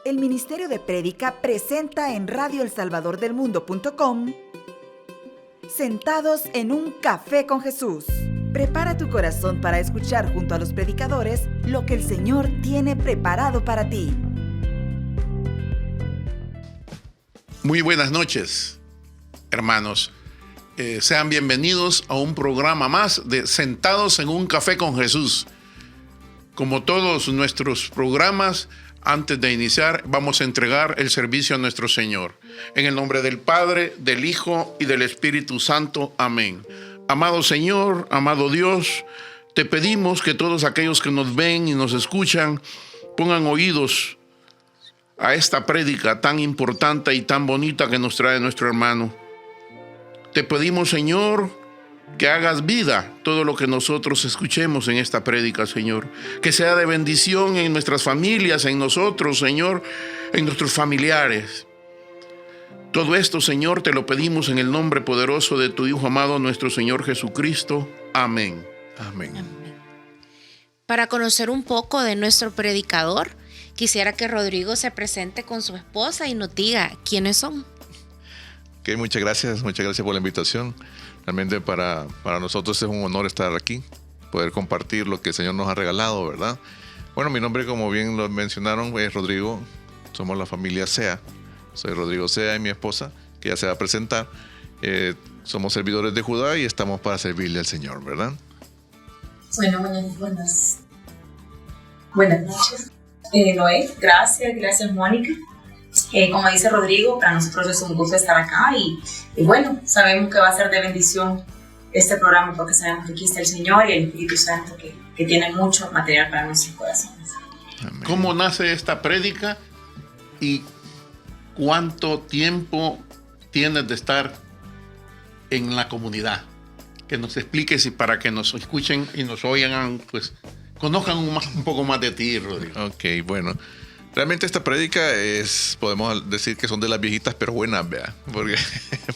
el Ministerio de Prédica presenta en radioelsalvadordelmundo.com Sentados en un Café con Jesús. Prepara tu corazón para escuchar junto a los predicadores lo que el Señor tiene preparado para ti. Muy buenas noches, hermanos. Sean bienvenidos a un programa más de Sentados en un Café con Jesús. Como todos nuestros programas, antes de iniciar, vamos a entregar el servicio a nuestro Señor. En el nombre del Padre, del Hijo y del Espíritu Santo. Amén. Amado Señor, amado Dios, te pedimos que todos aquellos que nos ven y nos escuchan pongan oídos a esta prédica tan importante y tan bonita que nos trae nuestro hermano. Te pedimos, Señor, que hagas vida todo lo que nosotros escuchemos en esta prédica, Señor. Que sea de bendición en nuestras familias, en nosotros, Señor, en nuestros familiares. Todo esto, Señor, te lo pedimos en el nombre poderoso de tu Hijo amado, nuestro Señor Jesucristo. Amén. Amén. Amén. Para conocer un poco de nuestro predicador, quisiera que Rodrigo se presente con su esposa y nos diga quiénes son. Okay, muchas gracias por la invitación. Realmente para nosotros es un honor estar aquí, poder compartir lo que el Señor nos ha regalado, ¿verdad? Bueno, mi nombre, como bien lo mencionaron, es Rodrigo. Somos la familia Sea. Soy Rodrigo Sea y mi esposa, que ya se va a presentar. Somos servidores de Judá y estamos para servirle al Señor, ¿verdad? Bueno, buenas noches. Noé, gracias Mónica. Como dice Rodrigo, para nosotros es un gusto estar acá y bueno, sabemos que va a ser de bendición este programa porque sabemos que aquí está el Señor y el Espíritu Santo que tiene mucho material para nuestros corazones. Amén. ¿Cómo nace esta prédica y cuánto tiempo tienes de estar en la comunidad? Que nos expliques y para que nos escuchen y nos oigan, pues conozcan un poco más de ti, Rodrigo. Ok, bueno. Realmente esta prédica podemos decir que son de las viejitas pero buenas, ¿verdad? Porque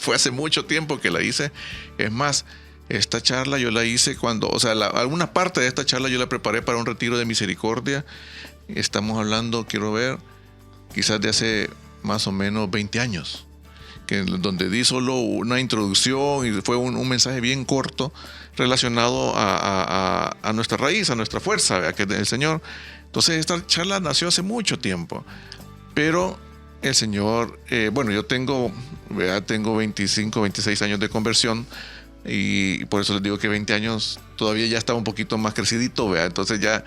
fue hace mucho tiempo que la hice. Es más, esta charla yo la hice alguna parte de esta charla yo la preparé para un retiro de misericordia. Estamos hablando, quiero ver, quizás de hace más o menos 20 años. Donde di solo una introducción y fue un mensaje bien corto relacionado a nuestra raíz, a nuestra fuerza, ¿verdad? Que es el Señor. Entonces esta charla nació hace mucho tiempo, pero el Señor, yo tengo 25, 26 años de conversión y por eso les digo que 20 años todavía ya estaba un poquito más crecidito, ¿verdad? Entonces ya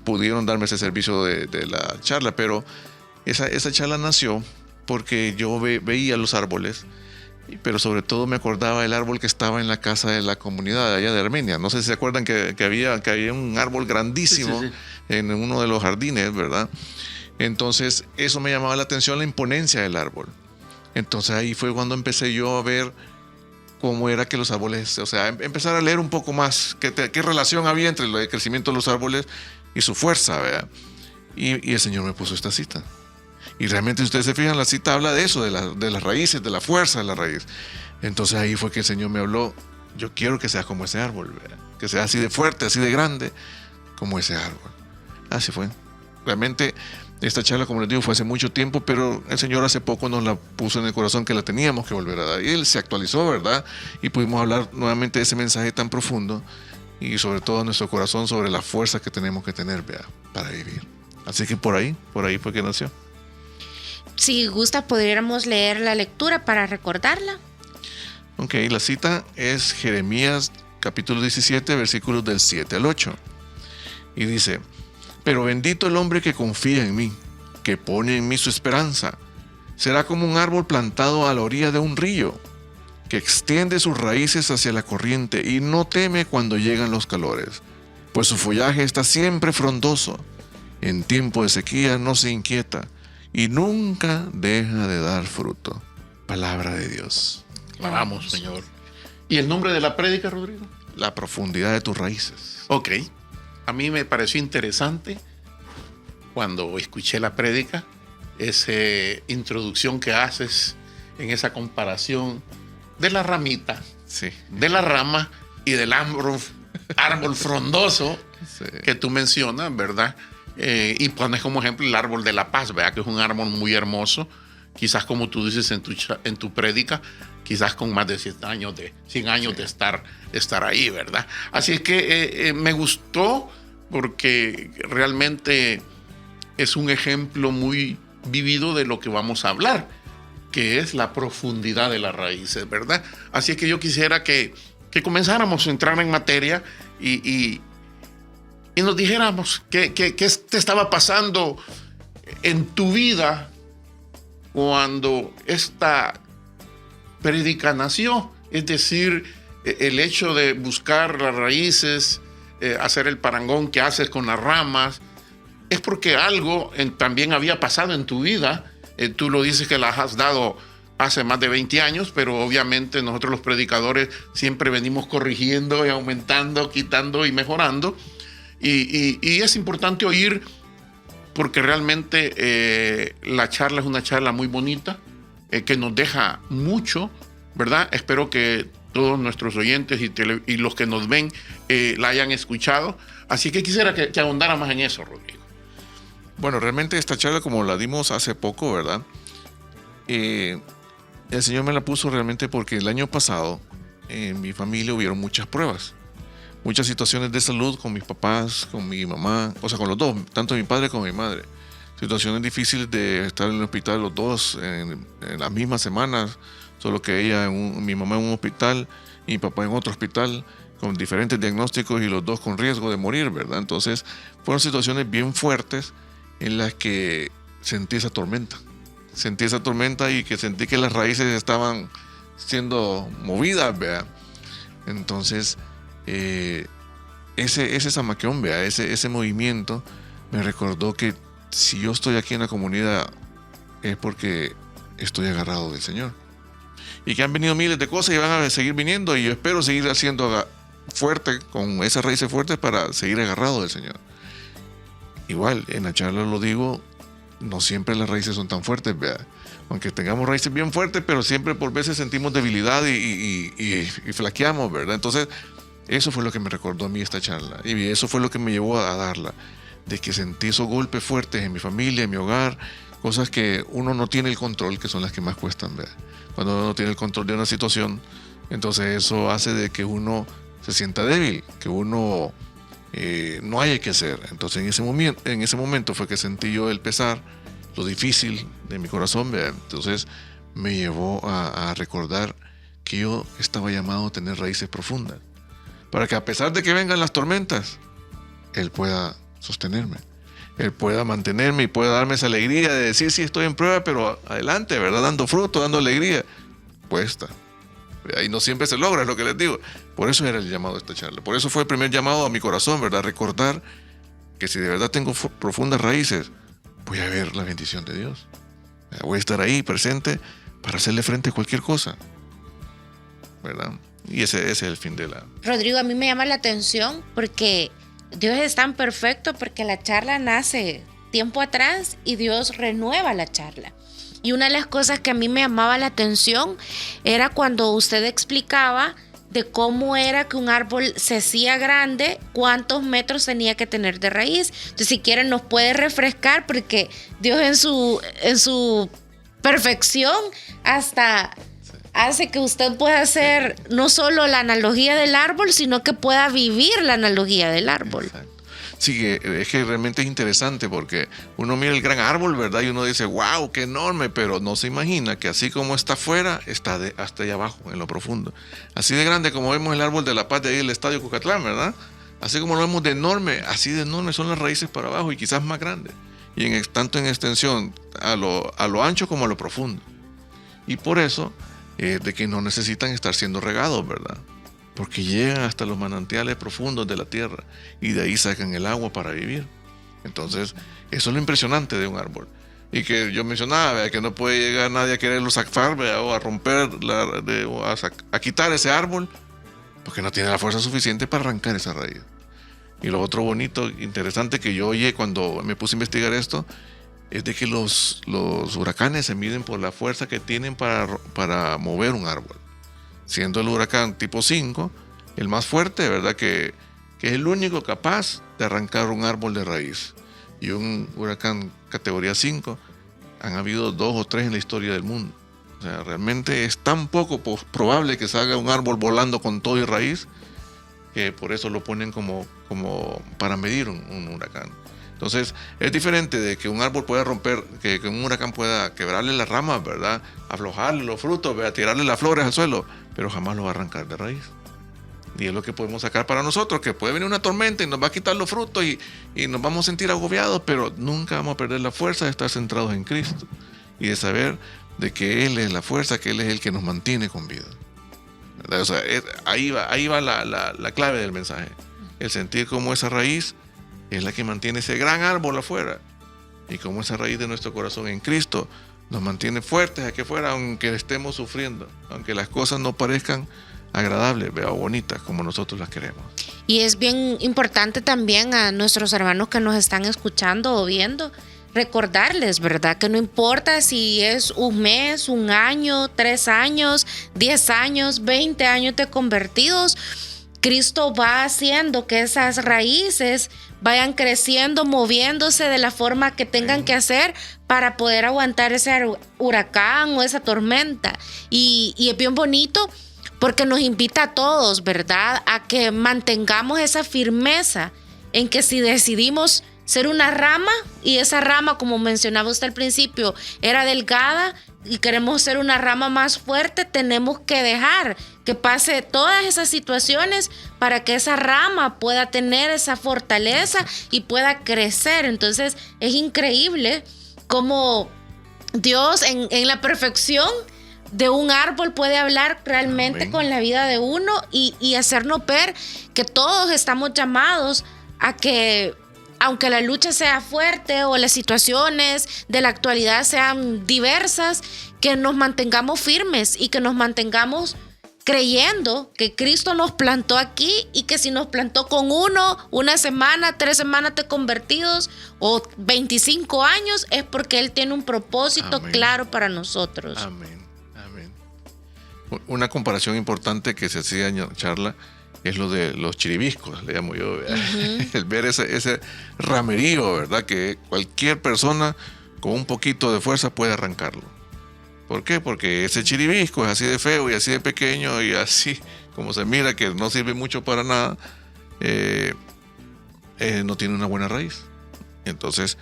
pudieron darme ese servicio de la charla, pero esa charla nació porque yo veía los árboles, pero sobre todo me acordaba del árbol que estaba en la casa de la comunidad de allá de Armenia. No sé si se acuerdan que había un árbol grandísimo. Sí. En uno de los jardines, ¿verdad? Entonces eso me llamaba la atención, la imponencia del árbol. Entonces ahí fue cuando empecé yo a ver cómo era que los árboles, empezar a leer un poco más qué relación había entre el crecimiento de los árboles y su fuerza, ¿verdad? Y el Señor me puso esta cita. Y realmente, si ustedes se fijan, la cita habla de eso, de las raíces, de la fuerza de la raíz. Entonces ahí fue que el Señor me habló, yo quiero que seas como ese árbol, ¿verdad? Que sea así de fuerte, así de grande, como ese árbol. Así fue. Realmente esta charla, como les digo, fue hace mucho tiempo, pero el Señor hace poco nos la puso en el corazón que la teníamos que volver a dar. Y Él se actualizó, ¿verdad? Y pudimos hablar nuevamente de ese mensaje tan profundo y sobre todo en nuestro corazón sobre la fuerza que tenemos que tener, ¿verdad? Para vivir. Así que por ahí fue que nació. Si gusta, podríamos leer la lectura para recordarla. Ok, la cita es Jeremías capítulo 17, versículos del 7 al 8. Y dice: pero bendito el hombre que confía en mí, que pone en mí su esperanza. Será como un árbol plantado a la orilla de un río, que extiende sus raíces hacia la corriente y no teme cuando llegan los calores, pues su follaje está siempre frondoso. En tiempo de sequía no se inquieta y nunca deja de dar fruto. Palabra de Dios. Alabamos, Señor. ¿Y el nombre de la prédica, Rodrigo? La profundidad de tus raíces. Ok. A mí me pareció interesante cuando escuché la prédica, esa introducción que haces en esa comparación de la ramita, sí, de la rama y del árbol frondoso, sí, que tú mencionas, ¿verdad? Y pones como ejemplo el árbol de la paz, ¿verdad? Que es un árbol muy hermoso, quizás como tú dices en tu prédica, quizás con más de 100 años de estar ahí, ¿verdad? Así es que me gustó porque realmente es un ejemplo muy vivido de lo que vamos a hablar, que es la profundidad de las raíces, ¿verdad? Así es que yo quisiera que comenzáramos a entrar en materia y nos dijéramos qué te estaba pasando en tu vida cuando esta prédica nació. Es decir, el hecho de buscar las raíces, hacer el parangón que haces con las ramas, es porque algo también había pasado en tu vida. Tú lo dices que las has dado hace más de 20 años, pero obviamente nosotros los predicadores siempre venimos corrigiendo y aumentando, quitando y mejorando. Y es importante oír porque realmente la charla es una charla muy bonita, que nos deja mucho, ¿verdad? Espero que todos nuestros oyentes y los que nos ven la hayan escuchado. Así que quisiera que ahondara más en eso, Rodrigo. Bueno, realmente esta charla, como la dimos hace poco, ¿verdad? El Señor me la puso realmente porque el año pasado en mi familia hubieron muchas pruebas, muchas situaciones de salud con mis papás, con mi mamá, o sea, con los dos, tanto mi padre como mi madre. Situaciones difíciles de estar en el hospital los dos en las mismas semanas, solo que mi mamá en un hospital y mi papá en otro hospital, con diferentes diagnósticos y los dos con riesgo de morir, ¿verdad? Entonces, fueron situaciones bien fuertes en las que sentí esa tormenta y que sentí que las raíces estaban siendo movidas, ¿verdad? Entonces, ese zamaqueón, ¿verdad? Ese movimiento me recordó que si yo estoy aquí en la comunidad es porque estoy agarrado del Señor. Y que han venido miles de cosas y van a seguir viniendo, y yo espero seguir haciendo fuerte, con esas raíces fuertes para seguir agarrado del Señor. Igual, en la charla lo digo, no siempre las raíces son tan fuertes, ¿verdad? Aunque tengamos raíces bien fuertes, pero siempre por veces sentimos debilidad y flaqueamos, ¿verdad? Entonces, eso fue lo que me recordó a mí esta charla, y eso fue lo que me llevó a darla, de que sentí esos golpes fuertes en mi familia, en mi hogar, cosas que uno no tiene el control, que son las que más cuestan, ¿verdad? Cuando uno no tiene el control de una situación, entonces eso hace de que uno se sienta débil, que uno no haya que hacer. Entonces en ese momento fue que sentí yo el pesar, lo difícil de mi corazón, ¿verdad? Entonces me llevó a recordar que yo estaba llamado a tener raíces profundas, para que a pesar de que vengan las tormentas, Él pueda sostenerme, Él pueda mantenerme y pueda darme esa alegría de decir, sí, estoy en prueba, pero adelante, ¿verdad? Dando fruto, dando alegría. Cuesta. Y no siempre se logra, es lo que les digo. Por eso era el llamado de esta charla. Por eso fue el primer llamado a mi corazón, ¿verdad? Recordar que si de verdad tengo profundas raíces, voy a ver la bendición de Dios. Voy a estar ahí presente para hacerle frente a cualquier cosa, ¿verdad? Y ese es el fin de la... Rodrigo, a mí me llama la atención porque Dios es tan perfecto, porque la charla nace tiempo atrás y Dios renueva la charla. Y una de las cosas que a mí me llamaba la atención era cuando usted explicaba de cómo era que un árbol se hacía grande, cuántos metros tenía que tener de raíz. Entonces, si quieren, nos puede refrescar, porque Dios en su perfección hasta hace que usted pueda hacer no solo la analogía del árbol, sino que pueda vivir la analogía del árbol. Exacto. Sí, es que realmente es interesante porque uno mira el gran árbol, ¿verdad? Y uno dice, wow, qué enorme, pero no se imagina que así como está afuera, está hasta allá abajo, en lo profundo. Así de grande como vemos el árbol de la paz de ahí del Estadio Cucatlán, ¿verdad? Así como lo vemos de enorme, así de enorme son las raíces para abajo y quizás más grandes. Y tanto en extensión, a lo ancho como a lo profundo. Y por eso, de que no necesitan estar siendo regados, ¿verdad? Porque llegan hasta los manantiales profundos de la tierra y de ahí sacan el agua para vivir. Entonces, eso es lo impresionante de un árbol. Y que yo mencionaba, ¿verdad? Que no puede llegar nadie a quererlo sacar, ¿verdad? O a romper, a quitar ese árbol, porque no tiene la fuerza suficiente para arrancar esa raíz. Y lo otro bonito, interesante que yo oí cuando me puse a investigar esto, es de que los huracanes se miden por la fuerza que tienen para mover un árbol. Siendo el huracán tipo 5 el más fuerte, ¿verdad? Que es el único capaz de arrancar un árbol de raíz. y un huracán categoría 5, han habido 2 o 3 en la historia del mundo. O sea, realmente es tan poco probable que salga un árbol volando con todo y raíz, que por eso lo ponen como para medir un huracán. Entonces, es diferente de que un árbol pueda romper, que un huracán pueda quebrarle las ramas, ¿verdad? Aflojarle los frutos, ¿verdad? Tirarle las flores al suelo, pero jamás lo va a arrancar de raíz. Y es lo que podemos sacar para nosotros, que puede venir una tormenta y nos va a quitar los frutos y nos vamos a sentir agobiados, pero nunca vamos a perder la fuerza de estar centrados en Cristo y de saber de que Él es la fuerza, que Él es el que nos mantiene con vida. ¿Verdad? O sea, ahí va la clave del mensaje. El sentir como esa raíz es la que mantiene ese gran árbol afuera, y como esa raíz de nuestro corazón en Cristo nos mantiene fuertes aquí afuera, aunque estemos sufriendo, aunque las cosas no parezcan agradables, o bonitas como nosotros las queremos. Y es bien importante también a nuestros hermanos que nos están escuchando o viendo, recordarles, ¿verdad? Que no importa si es un mes, un año, 3 años, 10 años, 20 años de convertidos, Cristo va haciendo que esas raíces vayan creciendo, moviéndose de la forma que tengan que hacer para poder aguantar ese huracán o esa tormenta. Y es bien bonito porque nos invita a todos, ¿verdad?, a que mantengamos esa firmeza en que si decidimos ser una rama, y esa rama, como mencionaba usted al principio, era delgada, y queremos ser una rama más fuerte, tenemos que dejar que pase todas esas situaciones para que esa rama pueda tener esa fortaleza y pueda crecer. Entonces es increíble cómo Dios en la perfección de un árbol puede hablar realmente con la vida de uno y hacernos ver que todos estamos llamados a que, aunque la lucha sea fuerte o las situaciones de la actualidad sean diversas, que nos mantengamos firmes y que nos mantengamos creyendo que Cristo nos plantó aquí, y que si nos plantó con 1 semana, 3 semanas de convertidos o 25 años, es porque Él tiene un propósito claro para nosotros. Amén. Una comparación importante que se hacía en charla es lo de los chiribiscos, le llamo yo, el ver ese ramerío, ¿verdad? Que cualquier persona con un poquito de fuerza puede arrancarlo. ¿Por qué? Porque ese chiribisco es así de feo y así de pequeño y así como se mira, que no sirve mucho para nada, no tiene una buena raíz. Entonces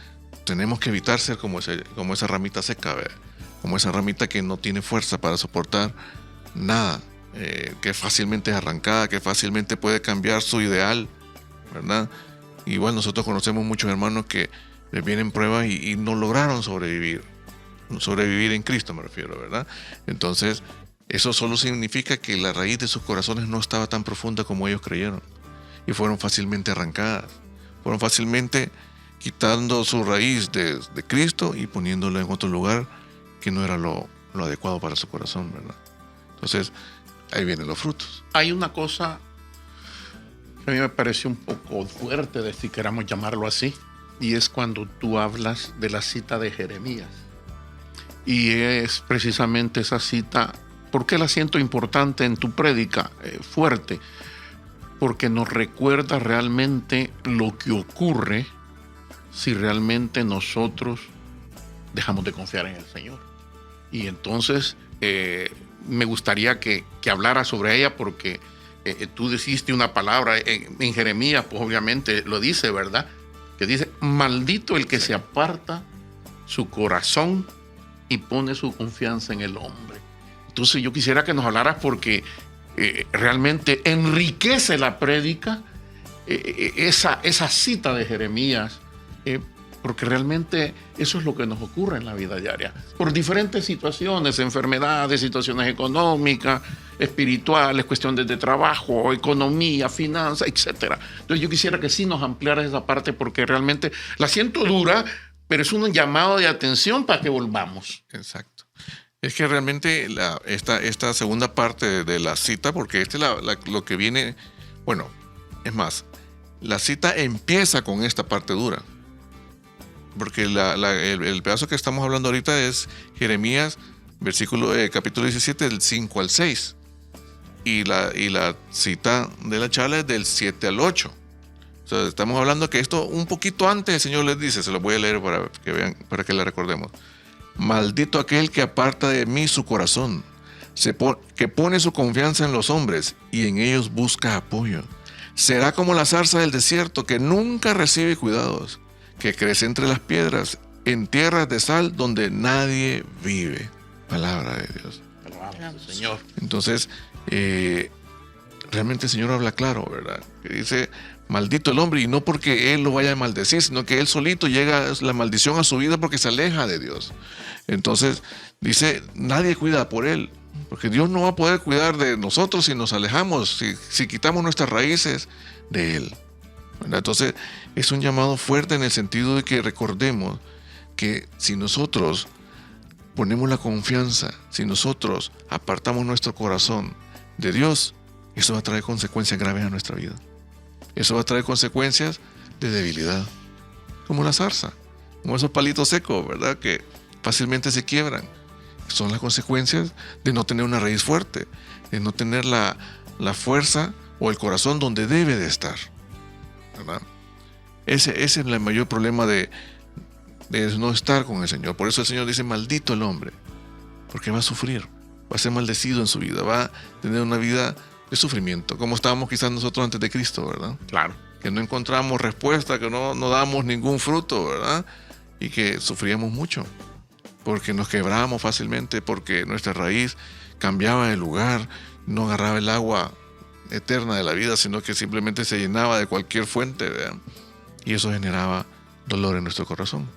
tenemos que evitar ser como esa ramita seca, ¿verdad? Como esa ramita que no tiene fuerza para soportar nada, que fácilmente es arrancada, que fácilmente puede cambiar su ideal, ¿verdad? Y bueno, nosotros conocemos muchos hermanos que les vienen pruebas y no lograron sobrevivir en Cristo, me refiero, ¿verdad? Entonces, eso solo significa que la raíz de sus corazones no estaba tan profunda como ellos creyeron, y fueron fácilmente arrancadas, fueron fácilmente quitando su raíz de Cristo y poniéndola en otro lugar que no era lo adecuado para su corazón, ¿verdad? Entonces, ahí vienen los frutos. Hay una cosa que a mí me pareció un poco fuerte, si queramos llamarlo así, y es cuando tú hablas de la cita de Jeremías. Y es precisamente esa cita, ¿por qué la siento importante en tu prédica? Fuerte, porque nos recuerda realmente lo que ocurre si realmente nosotros dejamos de confiar en el Señor. Y entonces me gustaría que hablara sobre ella, porque tú dijiste una palabra en Jeremías, pues obviamente lo dice, ¿verdad? Que dice: maldito el que se aparta su corazón y pone su confianza en el hombre. Entonces yo quisiera que nos hablaras, porque realmente enriquece la prédica esa cita de Jeremías, porque realmente eso es lo que nos ocurre en la vida diaria, por diferentes situaciones, enfermedades, situaciones económicas, espirituales, cuestiones de trabajo, economía, finanzas, etc. Entonces yo quisiera que sí nos ampliaras esa parte, porque realmente la siento dura, pero es un llamado de atención para que volvamos. Exacto. Es que realmente esta segunda parte de la cita, porque lo que viene, bueno, es más, la cita empieza con esta parte dura. Porque el pedazo que estamos hablando ahorita es Jeremías, capítulo 17, del 5 al 6. Y la cita de la charla es del 7 al 8. O sea, estamos hablando que esto un poquito antes el Señor les dice, se lo voy a leer para que vean, para que le recordemos. Maldito aquel que aparta de mí su corazón, que pone su confianza en los hombres y en ellos busca apoyo. Será como la zarza del desierto que nunca recibe cuidados, que crece entre las piedras, en tierras de sal donde nadie vive. Palabra de Dios. Alabamos al Señor. Entonces, realmente el Señor habla claro, ¿verdad? Que dice, maldito el hombre, y no porque él lo vaya a maldecir, sino que él solito llega la maldición a su vida porque se aleja de Dios. Entonces, dice, nadie cuida por él, porque Dios no va a poder cuidar de nosotros si nos alejamos, si quitamos nuestras raíces de él, ¿verdad? Entonces, es un llamado fuerte en el sentido de que recordemos que si nosotros ponemos la confianza, si nosotros apartamos nuestro corazón de Dios, eso va a traer consecuencias graves a nuestra vida. Eso va a traer consecuencias de debilidad, como la zarza, como esos palitos secos, ¿verdad? Que fácilmente se quiebran. Son las consecuencias de no tener una raíz fuerte, de no tener la fuerza o el corazón donde debe de estar, ¿verdad? Ese es el mayor problema de no estar con el Señor. Por eso el Señor dice, maldito el hombre, porque va a sufrir, va a ser maldecido en su vida, va a tener una vida de sufrimiento, como estábamos quizás nosotros antes de Cristo, ¿verdad? Claro. Que no encontramos respuesta, que no damos ningún fruto, ¿verdad? Y que sufríamos mucho, porque nos quebrábamos fácilmente, porque nuestra raíz cambiaba de lugar, no agarraba el agua eterna de la vida, sino que simplemente se llenaba de cualquier fuente, ¿verdad? Y eso generaba dolor en nuestro corazón,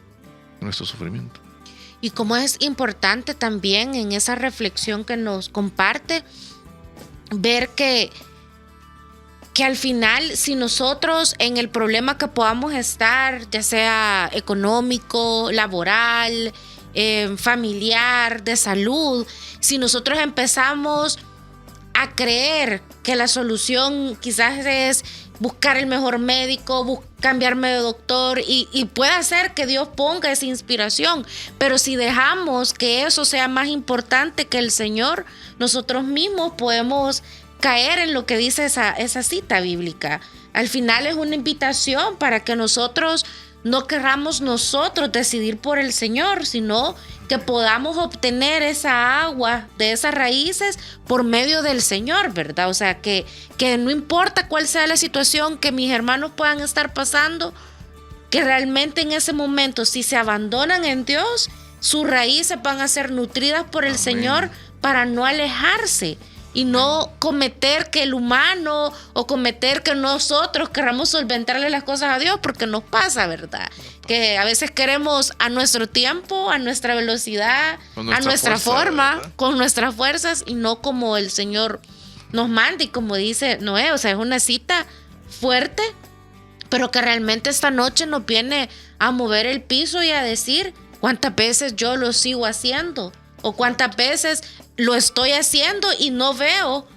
en nuestro sufrimiento. Y como es importante también en esa reflexión que nos comparte, ver que al final, si nosotros en el problema que podamos estar, ya sea económico, laboral, familiar, de salud, si nosotros empezamos a creer que la solución quizás es buscar el mejor médico, cambiarme de doctor, y puede ser que Dios ponga esa inspiración, pero si dejamos que eso sea más importante que el Señor, nosotros mismos podemos caer en lo que dice esa cita bíblica. Al final es una invitación para que nosotros no querramos nosotros decidir por el Señor, sino que podamos obtener esa agua de esas raíces por medio del Señor, ¿verdad? O sea, que no importa cuál sea la situación que mis hermanos puedan estar pasando, que realmente en ese momento, si se abandonan en Dios, sus raíces van a ser nutridas por el Amén. Señor para no alejarse y no cometer que el humano o cometer que nosotros queramos solventarle las cosas a Dios, porque nos pasa, ¿verdad? Que a veces queremos a nuestro tiempo, a nuestra velocidad, a nuestra forma, ¿verdad? con nuestras fuerzas, y no como el Señor nos manda. Y como dice Noé, o sea, es una cita fuerte, pero que realmente esta noche nos viene a mover el piso y a decir cuántas veces yo lo sigo haciendo o cuántas veces lo estoy haciendo y no veo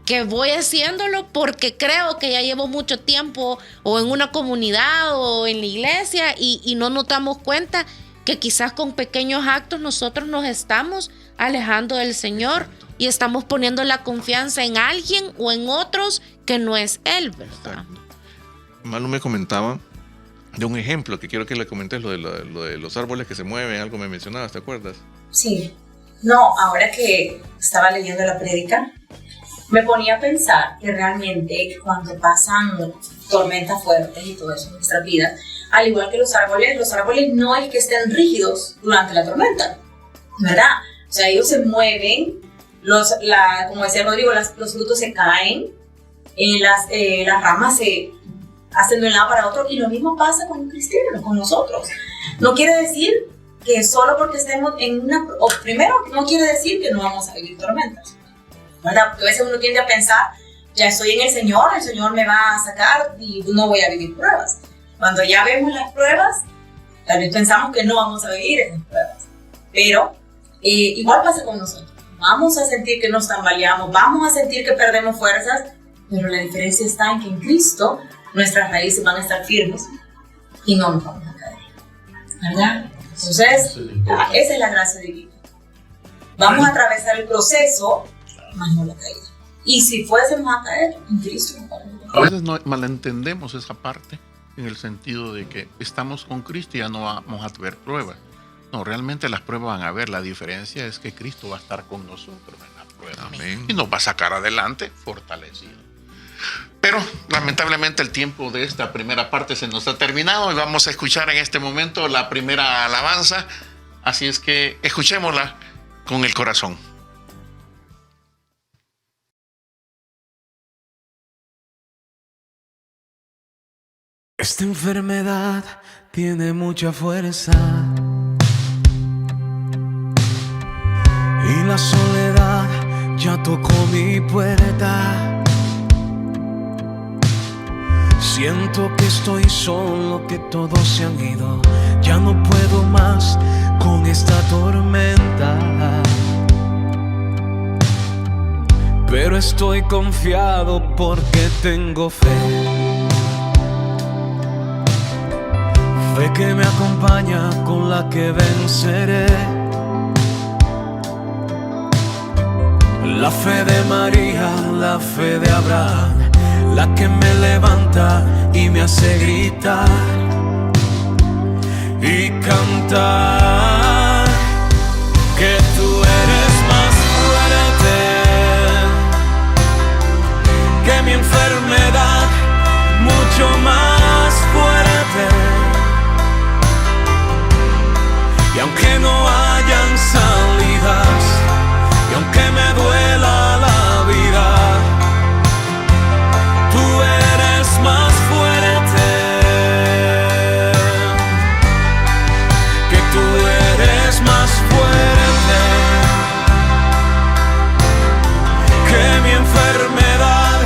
que voy haciéndolo porque creo que ya llevo mucho tiempo o en una comunidad o en la iglesia y no nos damos cuenta que quizás con pequeños actos nosotros nos estamos alejando del Señor y estamos poniendo la confianza en alguien o en otros que no es Él, ¿verdad? Malu me comentaba de un ejemplo que quiero que le comentes, lo de los árboles que se mueven, algo me mencionabas, ¿te acuerdas? Sí. No, ahora que estaba leyendo la prédica, me ponía a pensar que realmente cuando pasan tormentas fuertes y todo eso en nuestra vida, al igual que los árboles no es que estén rígidos durante la tormenta, ¿verdad? O sea, ellos se mueven, como decía Rodrigo, los frutos se caen, las ramas se hacen de un lado para otro, y lo mismo pasa con un cristiano, con nosotros. No quiere decir que solo porque estemos primero, no quiere decir que no vamos a vivir tormentas, ¿verdad? Porque a veces uno tiende a pensar, ya estoy en el Señor me va a sacar y no voy a vivir pruebas. Cuando ya vemos las pruebas, tal vez pensamos que no vamos a vivir esas pruebas, pero igual pasa con nosotros. Vamos a sentir que nos tambaleamos, vamos a sentir que perdemos fuerzas, pero la diferencia está en que en Cristo nuestras raíces van a estar firmes y no nos vamos a caer, ¿verdad? Entonces, esa es la gracia divina. Vamos a atravesar el proceso, más no la caída. Y si fuésemos a caer, en Cristo no caemos. A veces no malentendemos esa parte en el sentido de que estamos con Cristo y ya no vamos a ver pruebas. No, realmente las pruebas van a haber. La diferencia es que Cristo va a estar con nosotros en las pruebas. Amén. Y nos va a sacar adelante fortalecidos. Pero lamentablemente el tiempo de esta primera parte se nos ha terminado y vamos a escuchar en este momento la primera alabanza. Así es que escuchémosla con el corazón. Esta enfermedad tiene mucha fuerza y la soledad ya tocó mi puerta. Siento que estoy solo, que todos se han ido. Ya no puedo más con esta tormenta. Pero estoy confiado porque tengo fe. Fe que me acompaña, con la que venceré. La fe de María, la fe de Abraham, la que me levanta y me hace gritar y cantar que tú eres más fuerte que mi enfermedad, mucho más fuerte. Y aunque no hayan salidas, y aunque me duela la vida, tú eres más fuerte, que tú eres más fuerte que mi enfermedad,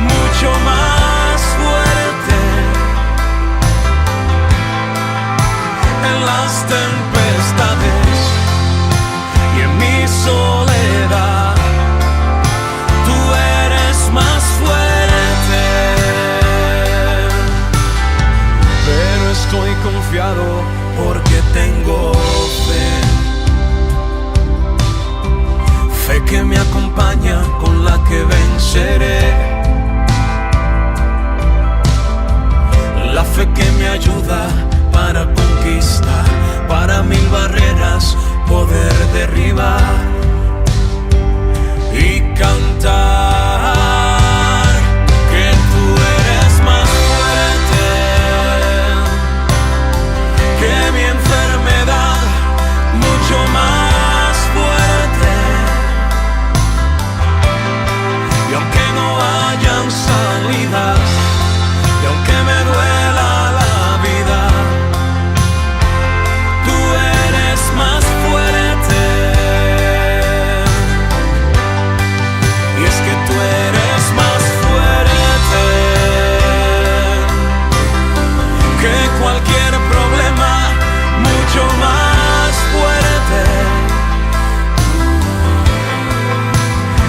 mucho más fuerte. En las tempestades y en mi soledad, tú eres más fuerte. Pero estoy confiado porque tengo fe. Fe que me acompaña, con la que venceré. La fe que me ayuda para conquistar, para mil barreras poder derribar y cantar que tú eres más fuerte que mi enfermedad, mucho más fuerte. Y aunque no hayan salidas, y aunque me duela la vida, tú eres más fuerte. Y es que tú eres más fuerte que cualquier problema, mucho más fuerte.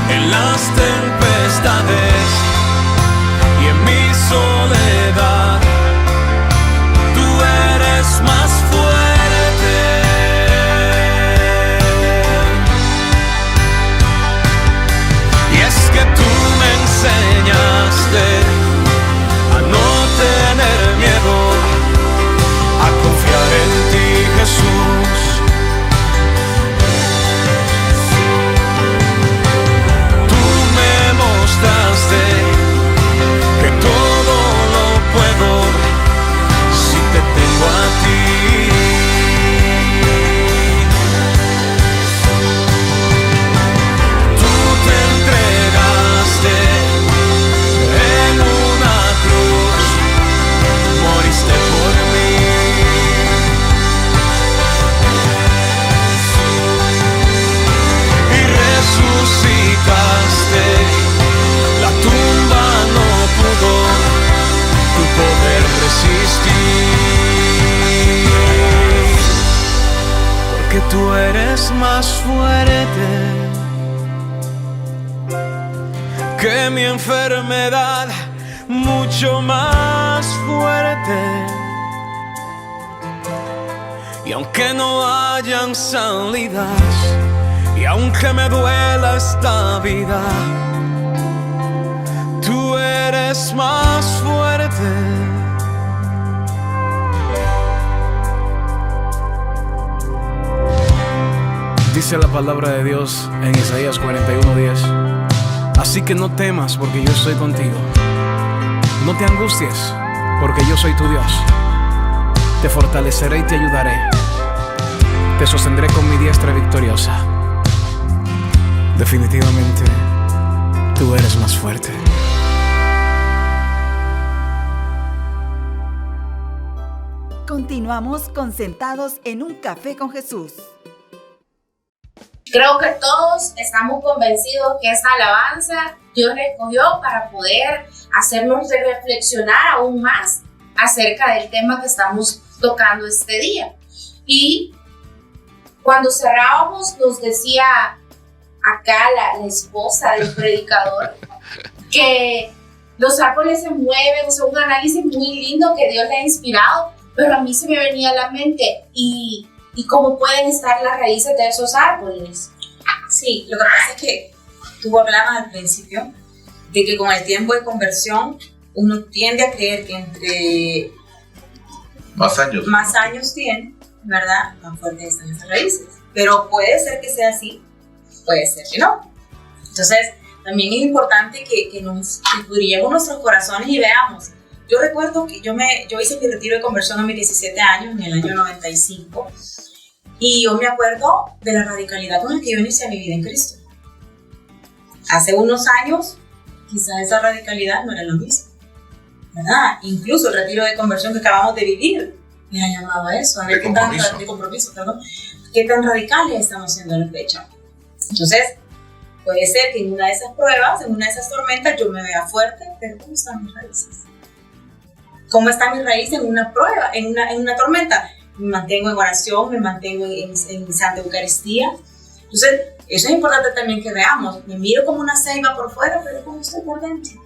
En las tempestades y en mi soledad, tú eres más fuerte. Y es que tú me enseñaste a no tener miedo, a confiar en ti, Jesús. Tú me mostraste que todo lo puedo si te tengo a ti. Tú te entregaste en una cruz, moriste por mí. Y resucitaste, la tumba no pudo tu poder resistir, porque tú eres más fuerte que mi enfermedad, mucho más fuerte. Y aunque no hayan salidas, y aunque me duela esta vida, tú eres más fuerte. Dice la palabra de Dios en Isaías 41:10. Así que no temas porque yo estoy contigo. No te angusties porque yo soy tu Dios. Te fortaleceré y te ayudaré. Te sostendré con mi diestra victoriosa. Definitivamente, tú eres más fuerte. Continuamos con Sentados en un Café con Jesús. Creo que todos estamos convencidos que esta alabanza Dios la escogió para poder hacernos reflexionar aún más acerca del tema que estamos tocando este día. Y cuando cerrábamos nos decía acá la esposa del predicador que los árboles se mueven, es un análisis muy lindo que Dios le ha inspirado, pero a mí se me venía a la mente y cómo pueden estar las raíces de esos árboles. Sí, lo que pasa es que tú hablabas al principio de que con el tiempo de conversión uno tiende a creer que entre más años tiene, ¿verdad?, más fuertes están esas raíces. Pero puede ser que sea así, puede ser que no. Entonces, también es importante que nos escudriñemos nuestros corazones y veamos. Yo recuerdo que yo hice mi retiro de conversión a mis 17 años, en el año 95, y yo me acuerdo de la radicalidad con la que yo inicié mi vida en Cristo. Hace unos años, quizás esa radicalidad no era lo mismo, ¿verdad? Incluso el retiro de conversión que acabamos de vivir me ha llamado a eso, de compromiso, perdón. ¿Qué tan radicales estamos siendo a la fecha? Entonces, puede ser que en una de esas pruebas, en una de esas tormentas, yo me vea fuerte, pero ¿cómo están mis raíces? ¿Cómo está mi raíz en una prueba, en una tormenta? Me mantengo en oración, me mantengo en Santa Eucaristía. Entonces, eso es importante también que veamos. Me miro como una ceiba por fuera, pero ¿cómo estoy por dentro?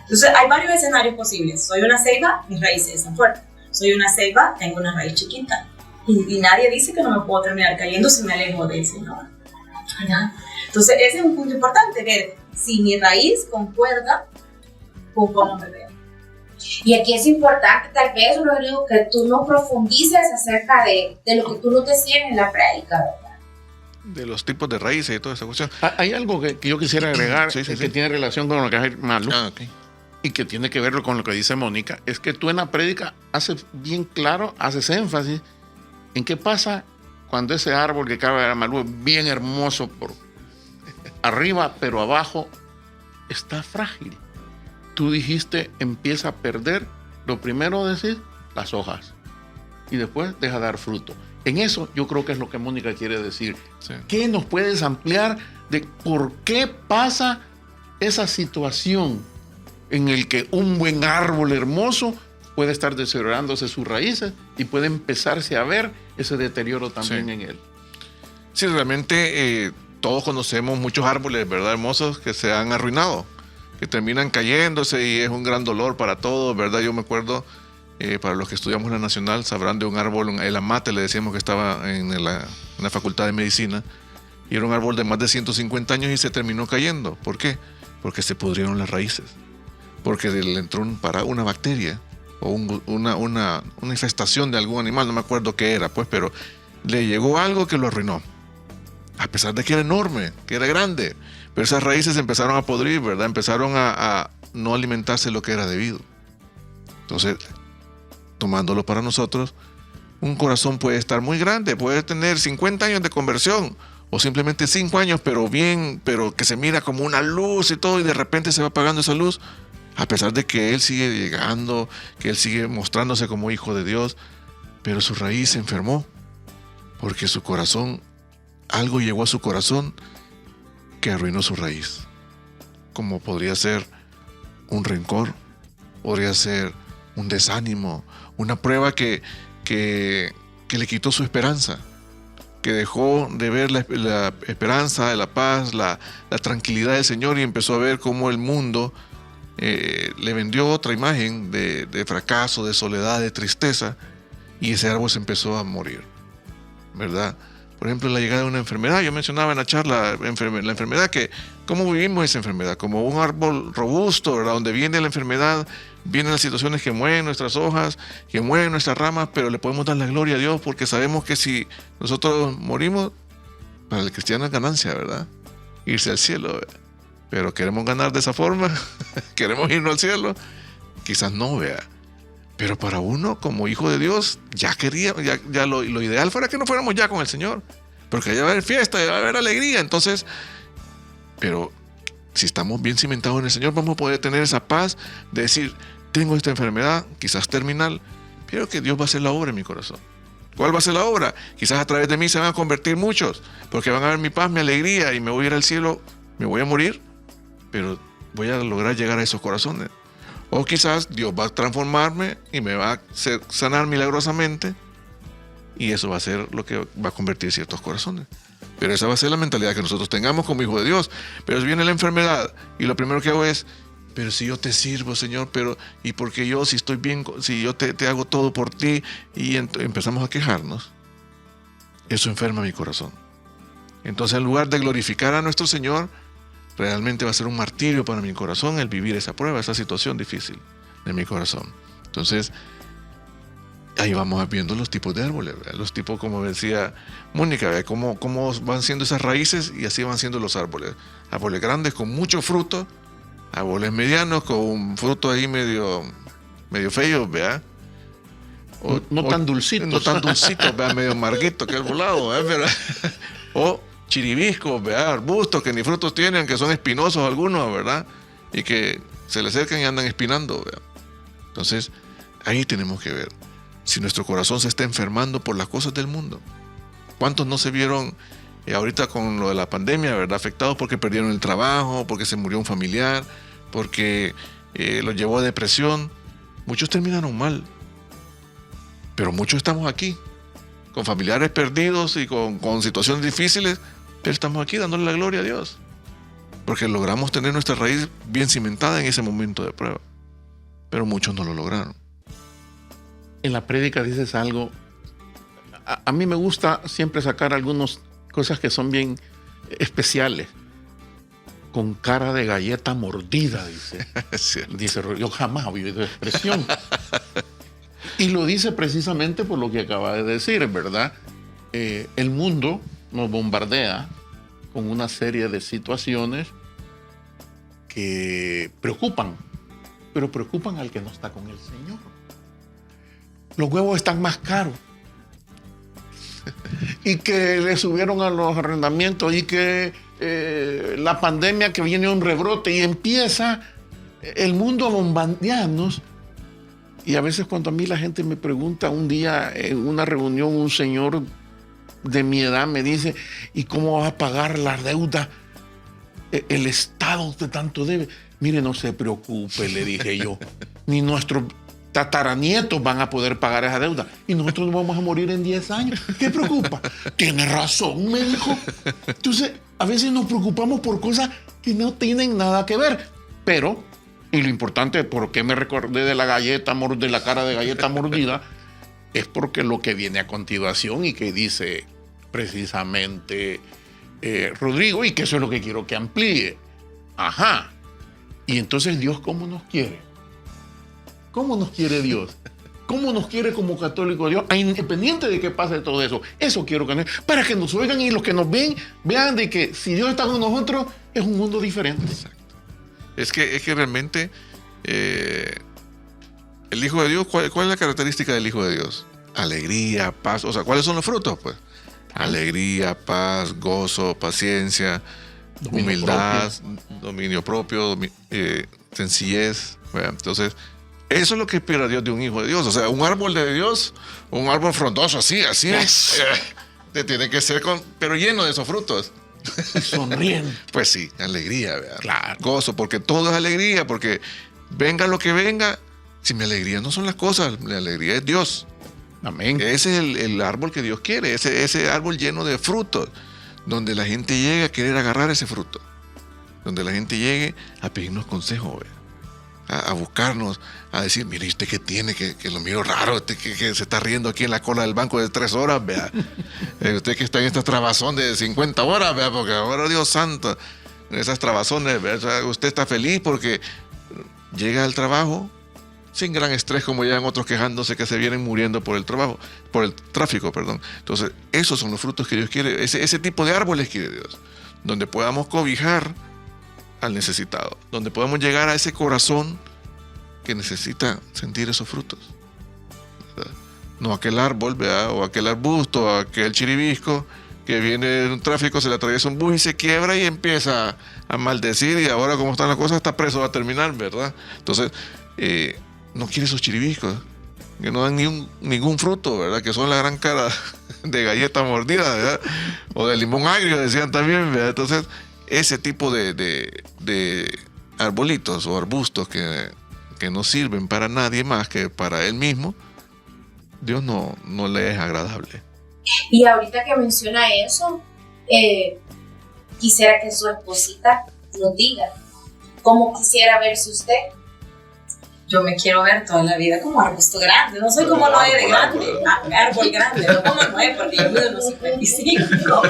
Entonces, hay varios escenarios posibles. Soy una ceiba, mis raíces están fuertes. Soy una ceiba, tengo una raíz chiquita. Y nadie dice que no me puedo terminar cayendo si me alejo del Señor, ¿verdad? Entonces, ese es un punto importante, ver si mi raíz concuerda con cómo me veo. Y aquí es importante, tal vez, Rodrigo, que tú no profundices acerca de lo que tú no decías en la prédica, ¿verdad? De los tipos de raíces y toda esa cuestión. Hay algo que yo quisiera agregar, sí. que tiene relación con lo que hace Malu, Okay. y que tiene que ver con lo que dice Mónica, es que tú en la prédica haces bien claro, haces énfasis en qué pasa cuando ese árbol que acaba de ver Malu es bien hermoso por arriba, pero abajo está frágil. Tú dijiste, empieza a perder, lo primero decir, las hojas, y después deja de dar fruto. En eso yo creo que es lo que Mónica quiere decir. Sí. ¿Qué nos puedes ampliar de por qué pasa esa situación en el que un buen árbol hermoso puede estar deteriorándose sus raíces y puede empezarse a ver ese deterioro también en él? Sí, realmente todos conocemos muchos árboles, ¿verdad?, hermosos que se han arruinado, que terminan cayéndose y es un gran dolor para todos, ¿verdad? Yo me acuerdo, para los que estudiamos la Nacional, sabrán de un árbol, el amate le decíamos, que estaba en la Facultad de Medicina, y era un árbol de más de 150 años y se terminó cayendo. ¿Por qué? Porque se pudrieron las raíces, porque le entró una bacteria o una infestación de algún animal, no me acuerdo qué era, pues, pero le llegó algo que lo arruinó, a pesar de que era enorme, que era grande. Pero esas raíces empezaron a podrir, ¿verdad? Empezaron a no alimentarse lo que era debido. Entonces, tomándolo para nosotros, un corazón puede estar muy grande, puede tener 50 años de conversión, o simplemente 5 años, pero que se mira como una luz y todo, y de repente se va apagando esa luz, a pesar de que él sigue llegando, que él sigue mostrándose como hijo de Dios, pero su raíz se enfermó, porque su corazón, algo llegó a su corazón que arruinó su raíz, como podría ser un rencor, podría ser un desánimo, una prueba que le quitó su esperanza, que dejó de ver la esperanza, la paz, la tranquilidad del Señor, y empezó a ver cómo el mundo le vendió otra imagen de fracaso, de soledad, de tristeza, y ese árbol se empezó a morir, ¿verdad? Por ejemplo, la llegada de una enfermedad. Yo mencionaba en la charla la enfermedad, que cómo vivimos esa enfermedad, como un árbol robusto, ¿verdad? Donde viene la enfermedad, vienen las situaciones que mueven nuestras hojas, que mueven nuestras ramas, pero le podemos dar la gloria a Dios, porque sabemos que si nosotros morimos, Para el cristiano es ganancia, ¿verdad? Irse al cielo, ¿verdad? Pero queremos ganar de esa forma, queremos irnos al cielo, quizás no, vea. Pero para uno, como hijo de Dios, ya lo ideal fuera que no fuéramos ya con el Señor, porque ya va a haber fiesta, ya va a haber alegría. Entonces, pero si estamos bien cimentados en el Señor, vamos a poder tener esa paz de decir, tengo esta enfermedad, quizás terminal, pero que Dios va a hacer la obra en mi corazón. ¿Cuál va a ser la obra? Quizás a través de mí se van a convertir muchos, porque van a ver mi paz, mi alegría, y me voy a ir al cielo, me voy a morir, pero voy a lograr llegar a esos corazones. O quizás Dios va a transformarme y me va a sanar milagrosamente, y eso va a ser lo que va a convertir ciertos corazones. Pero esa va a ser la mentalidad que nosotros tengamos como hijos de Dios. Pero si viene la enfermedad y lo primero que hago es, pero si yo te sirvo, Señor, pero ¿y por qué yo, si estoy bien, si yo te hago todo por ti? Y empezamos a quejarnos. Eso enferma mi corazón. Entonces, en lugar de glorificar a nuestro Señor, realmente va a ser un martirio para mi corazón el vivir esa prueba, esa situación difícil de mi corazón. Entonces, ahí vamos viendo los tipos de árboles, ¿verdad? Los tipos, como decía Mónica, ¿verdad? Cómo van siendo esas raíces, y así van siendo los árboles. Árboles grandes con mucho fruto, árboles medianos con un fruto ahí medio feo, ¿verdad? No tan dulcitos. No tan dulcitos, ¿verdad? Medio amarguito que el volado, ¿verdad? O chiribiscos, ¿verdad? Arbustos que ni frutos tienen, que son espinosos algunos, ¿verdad? Y que se le acercan y andan espinando, ¿verdad? Entonces, ahí tenemos que ver si nuestro corazón se está enfermando por las cosas del mundo. ¿Cuántos no se vieron ahorita con lo de la pandemia, ¿verdad? Afectados porque perdieron el trabajo, porque se murió un familiar, porque los llevó a depresión? Muchos terminaron mal, pero muchos estamos aquí, con familiares perdidos y con situaciones difíciles, pero estamos aquí dándole la gloria a Dios, porque logramos tener nuestra raíz bien cimentada en ese momento de prueba. Pero muchos no lo lograron. En la prédica dices algo. A mí me gusta siempre sacar algunas cosas que son bien especiales. Con cara de galleta mordida, dice. Dice, yo jamás he oído esa expresión. Y lo dice precisamente por lo que acaba de decir, ¿verdad? El mundo nos bombardea con una serie de situaciones que preocupan, pero preocupan al que no está con el Señor. Los huevos están más caros. Y que le subieron a los arrendamientos, y que la pandemia, que viene un rebrote, y empieza el mundo a bombardearnos. Y a veces cuando a mí la gente me pregunta, un día en una reunión un señor de mi edad me dice, ¿y cómo vas a pagar la deuda? El Estado de tanto debe. Mire, no se preocupe, le dije yo. Ni nuestros tataranietos van a poder pagar esa deuda. Y nosotros nos vamos a morir en 10 años. ¿Qué preocupa? Tiene razón, me dijo. Entonces, a veces nos preocupamos por cosas que no tienen nada que ver. Pero, y lo importante, ¿por qué me recordé de la cara de galleta mordida? Es porque lo que viene a continuación, y que dice precisamente Rodrigo, y que eso es lo que quiero que amplíe. Ajá. Y entonces, ¿Dios cómo nos quiere? ¿Cómo nos quiere Dios? ¿Cómo nos quiere como católico Dios? Independiente de que pase todo eso. Eso quiero que para que nos oigan, y los que nos ven, vean de que si Dios está con nosotros, es un mundo diferente. Exacto. Es que realmente el Hijo de Dios, ¿cuál es la característica del Hijo de Dios? Alegría, paz. O sea, ¿cuáles son los frutos? Pues alegría, paz, gozo, paciencia, humildad, dominio propio, sencillez. Bueno, entonces, eso es lo que espera Dios de un hijo de Dios. O sea, un árbol de Dios, un árbol frondoso, así es. Tiene que ser pero lleno de esos frutos. Sonriendo. Pues sí, alegría, ¿verdad? Claro. Gozo, porque todo es alegría, porque venga lo que venga, si mi alegría no son las cosas, mi alegría es Dios. Amén. Ese es el árbol que Dios quiere, ese árbol lleno de frutos, donde la gente llegue a querer agarrar ese fruto, donde la gente llegue a pedirnos consejos, ¿verdad? A buscarnos, a decir, mire, ¿usted qué tiene? Que lo miro raro, usted que se está riendo aquí en la cola del banco de 3 horas, vea. Usted que está en esta trabazón de 50 horas, vea, porque ahora, Dios santo, esas trabazones, ¿vea? Usted está feliz porque llega al trabajo, sin gran estrés, como llegan otros quejándose que se vienen muriendo por el tráfico, perdón. Entonces, esos son los frutos que Dios quiere, ese tipo de árboles quiere Dios, donde podamos cobijar al necesitado, donde podamos llegar a ese corazón que necesita sentir esos frutos, ¿verdad? No aquel árbol, ¿verdad? O aquel arbusto, o aquel chiribisco que viene en un tráfico, se le atraviesa un bus y se quiebra y empieza a maldecir, y ahora como están las cosas está preso, va a terminar, ¿verdad? Entonces, no quiere esos chiribiscos que no dan ningún fruto, ¿verdad? Que son la gran cara de galleta mordida, ¿verdad? O de limón agrio, decían también, ¿verdad? Entonces, ese tipo de arbolitos o arbustos que no sirven para nadie más que para él mismo, Dios no le es agradable. Y ahorita que menciona eso, quisiera que su esposita nos diga cómo quisiera verse usted. Yo me quiero ver toda la vida como arbusto grande. No soy como Noé de grande, árbol grande, no como Noé, porque yo mido unos 55.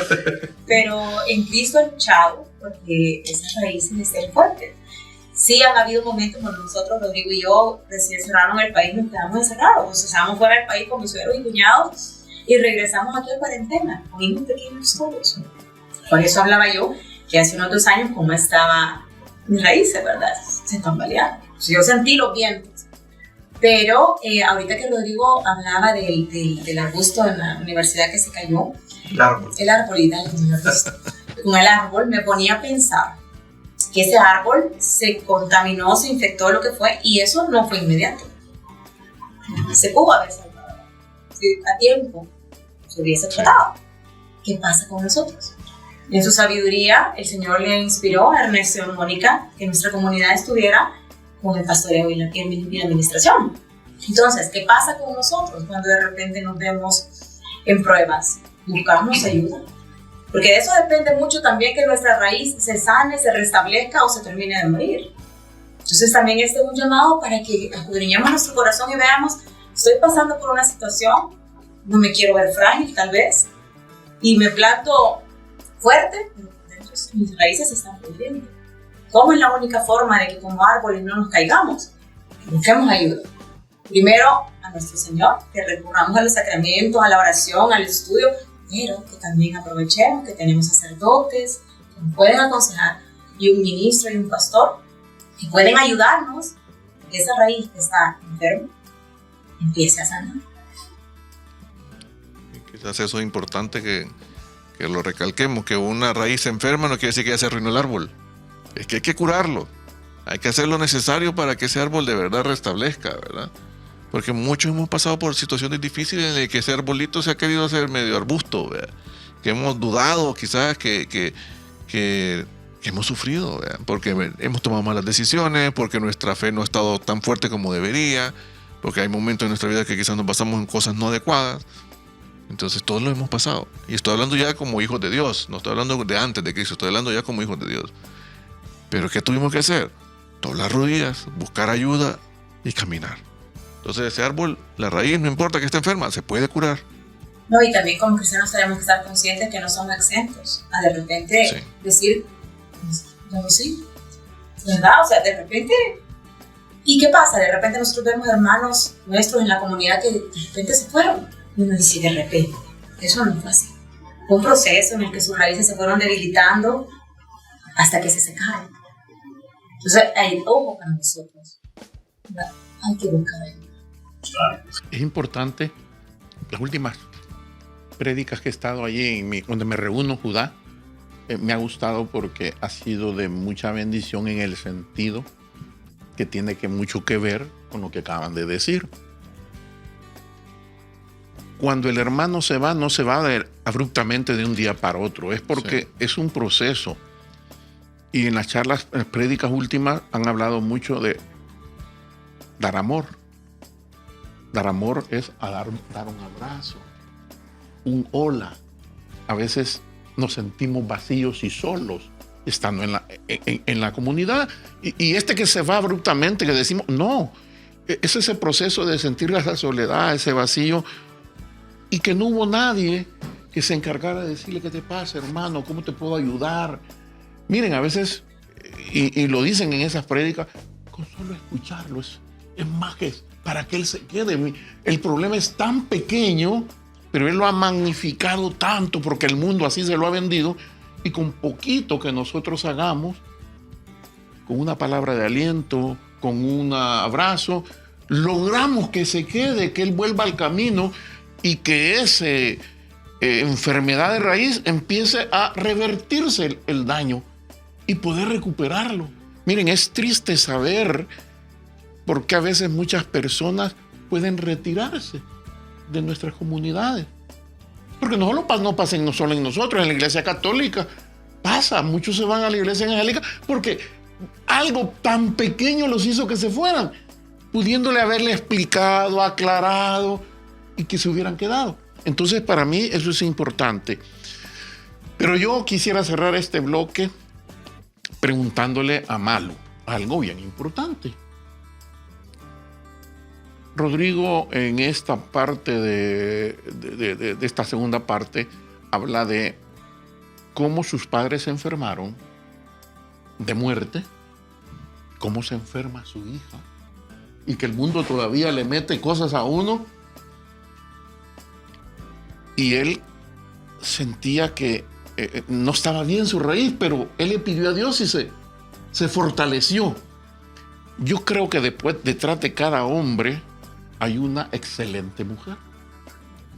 Pero en Cristo he luchado porque esas raíces estén fuertes. Sí, han habido momentos cuando nosotros, Rodrigo y yo, recién cerraron el país, nos quedamos encerrados. O sea, estábamos fuera del país con mis suegros y cuñados y regresamos aquí a cuarentena, con hijos pequeños todos. Por eso hablaba yo que hace unos 2 años, como estaba mis raíces, ¿verdad? Se tambaleaban. Yo sentí los vientos. Pero ahorita que Rodrigo hablaba del arbusto en la universidad que se cayó, el arbolito, con el árbol me ponía a pensar que ese árbol se contaminó, se infectó, lo que fue, y eso no fue inmediato. Se pudo haber salvado. Si a tiempo se hubiese tratado. ¿Qué pasa con nosotros? En su sabiduría, el Señor le inspiró a Ernesto y a Mónica que nuestra comunidad estuviera con el pastoreo y la administración. Entonces, ¿qué pasa con nosotros cuando de repente nos vemos en pruebas? ¿Buscamos ayuda? Porque de eso depende mucho también que nuestra raíz se sane, se restablezca o se termine de morir. Entonces también este es un llamado para que escudriñemos nuestro corazón y veamos, estoy pasando por una situación, no me quiero ver frágil tal vez, y me planto fuerte, pero por dentro mis raíces se están pudriendo. ¿Cómo es la única forma de que como árboles no nos caigamos? Que busquemos ayuda. Primero a nuestro Señor, que recurramos a los sacramentos, a la oración, al estudio, pero que también aprovechemos que tenemos sacerdotes que nos pueden aconsejar y un ministro y un pastor que pueden ayudarnos a que esa raíz que está enferma empiece a sanar. Quizás eso es importante que lo recalquemos, que una raíz enferma no quiere decir que ya se arruinó el árbol. Es que hay que curarlo. Hay que hacer lo necesario para que ese árbol de verdad restablezca, ¿verdad? Porque muchos hemos pasado por situaciones difíciles en las que ese arbolito se ha querido hacer medio arbusto, ¿verdad? Que hemos dudado quizás, que hemos sufrido, ¿verdad? Porque hemos tomado malas decisiones, porque nuestra fe no ha estado tan fuerte como debería, porque hay momentos en nuestra vida que quizás nos basamos en cosas no adecuadas. Entonces todos lo hemos pasado. Y estoy hablando ya como hijos de Dios, no estoy hablando de antes de Cristo, estoy hablando ya como hijos de Dios. Pero ¿qué tuvimos que hacer? Doblar rodillas, buscar ayuda y caminar. Entonces ese árbol, la raíz, no importa que esté enferma, se puede curar. No, y también como cristianos tenemos que estar conscientes que no somos exentos a de repente decir, yo no sé, ¿verdad? O sea, de repente, ¿y qué pasa? De repente nosotros vemos hermanos nuestros en la comunidad que de repente se fueron. Y uno dice, de repente, eso no fue así. Fue un proceso en el que sus raíces se fueron debilitando hasta que se secaron. Entonces, hay ojo para nosotros. Hay que buscar ayuda. Es importante, las últimas prédicas que he estado allí, donde me reúno Judá, me ha gustado porque ha sido de mucha bendición en el sentido que tiene mucho que ver con lo que acaban de decir. Cuando el hermano se va, no se va abruptamente de un día para otro, es porque es un proceso. Y en las charlas, en las prédicas últimas, han hablado mucho de dar amor. Dar amor es dar un abrazo, un hola. A veces nos sentimos vacíos y solos estando en la comunidad. Y que se va abruptamente, que decimos, no, es ese proceso de sentir esa soledad, ese vacío, y que no hubo nadie que se encargara de decirle, ¿qué te pasa, hermano? ¿Cómo te puedo ayudar? Miren, a veces, y lo dicen en esas prédicas, con solo escucharlo es más que para que Él se quede. El problema es tan pequeño, pero Él lo ha magnificado tanto porque el mundo así se lo ha vendido, y con poquito que nosotros hagamos, con una palabra de aliento, con un abrazo, logramos que se quede, que Él vuelva al camino y que esa enfermedad de raíz empiece a revertirse el daño y poder recuperarlo. Miren, es triste saber por qué a veces muchas personas pueden retirarse de nuestras comunidades. Porque no pasa no solo en nosotros, en la iglesia católica pasa, muchos se van a la iglesia evangélica porque algo tan pequeño los hizo que se fueran, pudiéndole haberle explicado, aclarado, y que se hubieran quedado. Entonces, para mí eso es importante. Pero yo quisiera cerrar este bloque preguntándole a Malu algo bien importante. Rodrigo, en esta parte de esta segunda parte, habla de cómo sus padres se enfermaron de muerte, cómo se enferma su hija, y que el mundo todavía le mete cosas a uno. Y él sentía que no estaba bien su raíz, pero él le pidió a Dios y se fortaleció. Yo creo que detrás de cada hombre hay una excelente mujer.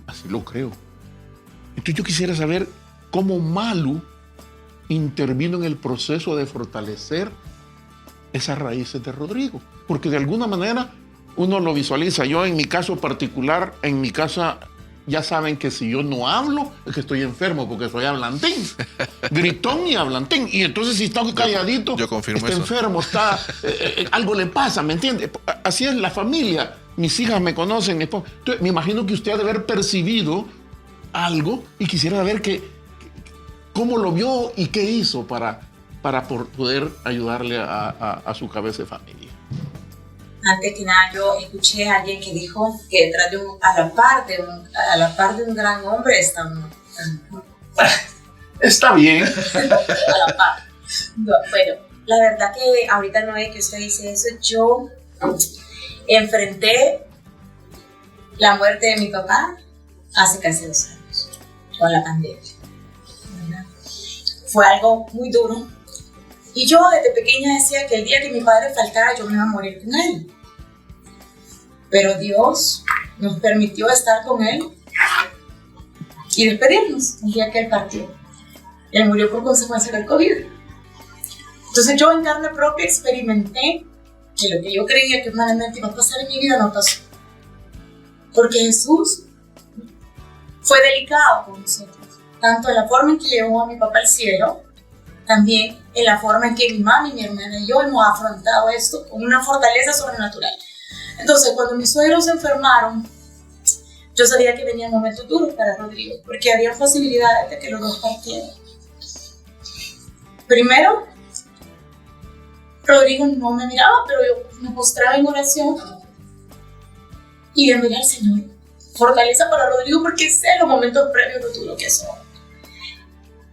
Así lo creo. Entonces yo quisiera saber cómo Malu intervino en el proceso de fortalecer esas raíces de Rodrigo. Porque de alguna manera uno lo visualiza. Yo en mi caso particular, en mi casa, ya saben que si yo no hablo es que estoy enfermo porque soy hablantín. Gritón y hablantín. Y entonces si está calladito, yo confirmo está eso. Enfermo, algo le pasa, ¿me entiende? Así es la familia. Mis hijas me conocen, mi esposa. Entonces, me imagino que usted ha de haber percibido algo y quisiera ver cómo lo vio y qué hizo para poder ayudarle a su cabeza de familia. Antes que nada, yo escuché a alguien que dijo que detrás de a la par de un gran hombre está un... Está bien. A la par. No, bueno, la verdad que ahorita no es que usted dice eso, yo enfrenté la muerte de mi papá hace casi 2 años, con la pandemia. ¿Verdad? Fue algo muy duro. Y yo desde pequeña decía que el día que mi padre faltara yo me iba a morir con él. Pero Dios nos permitió estar con él y despedirnos el día que él partió. Él murió por consecuencia del COVID. Entonces yo en carne propia experimenté que lo que yo creía que humanamente iba a pasar en mi vida no pasó. Porque Jesús fue delicado con nosotros, tanto en la forma en que llevó a mi papá al cielo, también en la forma en que mi mamá y mi hermana y yo hemos afrontado esto con una fortaleza sobrenatural. Entonces, cuando mis suegros se enfermaron, yo sabía que venían momentos duros para Rodrigo, porque había posibilidades de que los dos partieran. Primero, Rodrigo no me miraba, pero yo me postraba en oración y le miré al Señor. Fortaleza para Rodrigo, porque sé los momentos previos de todo lo que son.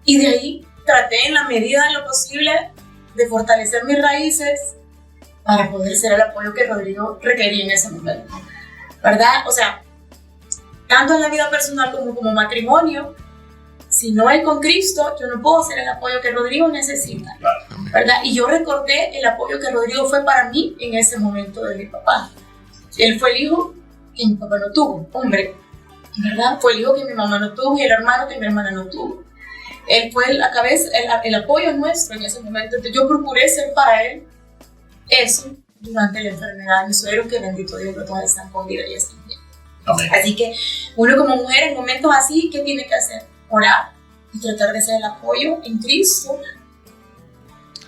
Y de ahí traté en la medida de lo posible de fortalecer mis raíces para poder ser el apoyo que Rodrigo requería en ese momento, ¿verdad? O sea, tanto en la vida personal como matrimonio, si no es con Cristo, yo no puedo ser el apoyo que Rodrigo necesita, ¿verdad? Y yo recordé el apoyo que Rodrigo fue para mí en ese momento de mi papá. Él fue el hijo que mi papá no tuvo, hombre, ¿verdad? Fue el hijo que mi mamá no tuvo y el hermano que mi hermana no tuvo. Él fue la cabeza, el apoyo nuestro en ese momento. Entonces yo procuré ser para él eso durante la enfermedad de mi suegro, que bendito Dios, los dos están con vida y están bien. Amén. Así que uno como mujer en momentos así, ¿qué tiene que hacer? Orar y tratar de ser el apoyo en Cristo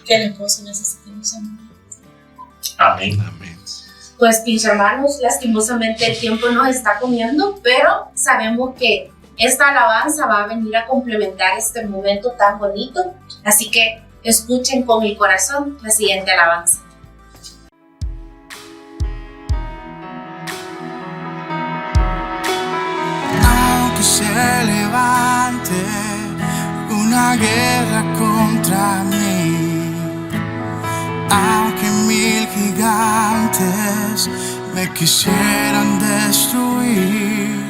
que el esposo necesita en ese momento. Amén. Amén. Pues mis hermanos, lastimosamente el tiempo nos está comiendo, pero sabemos que esta alabanza va a venir a complementar este momento tan bonito, así que escuchen con el corazón la siguiente alabanza. Aunque se levante una guerra contra mí, aunque 1000 gigantes me quisieran destruir,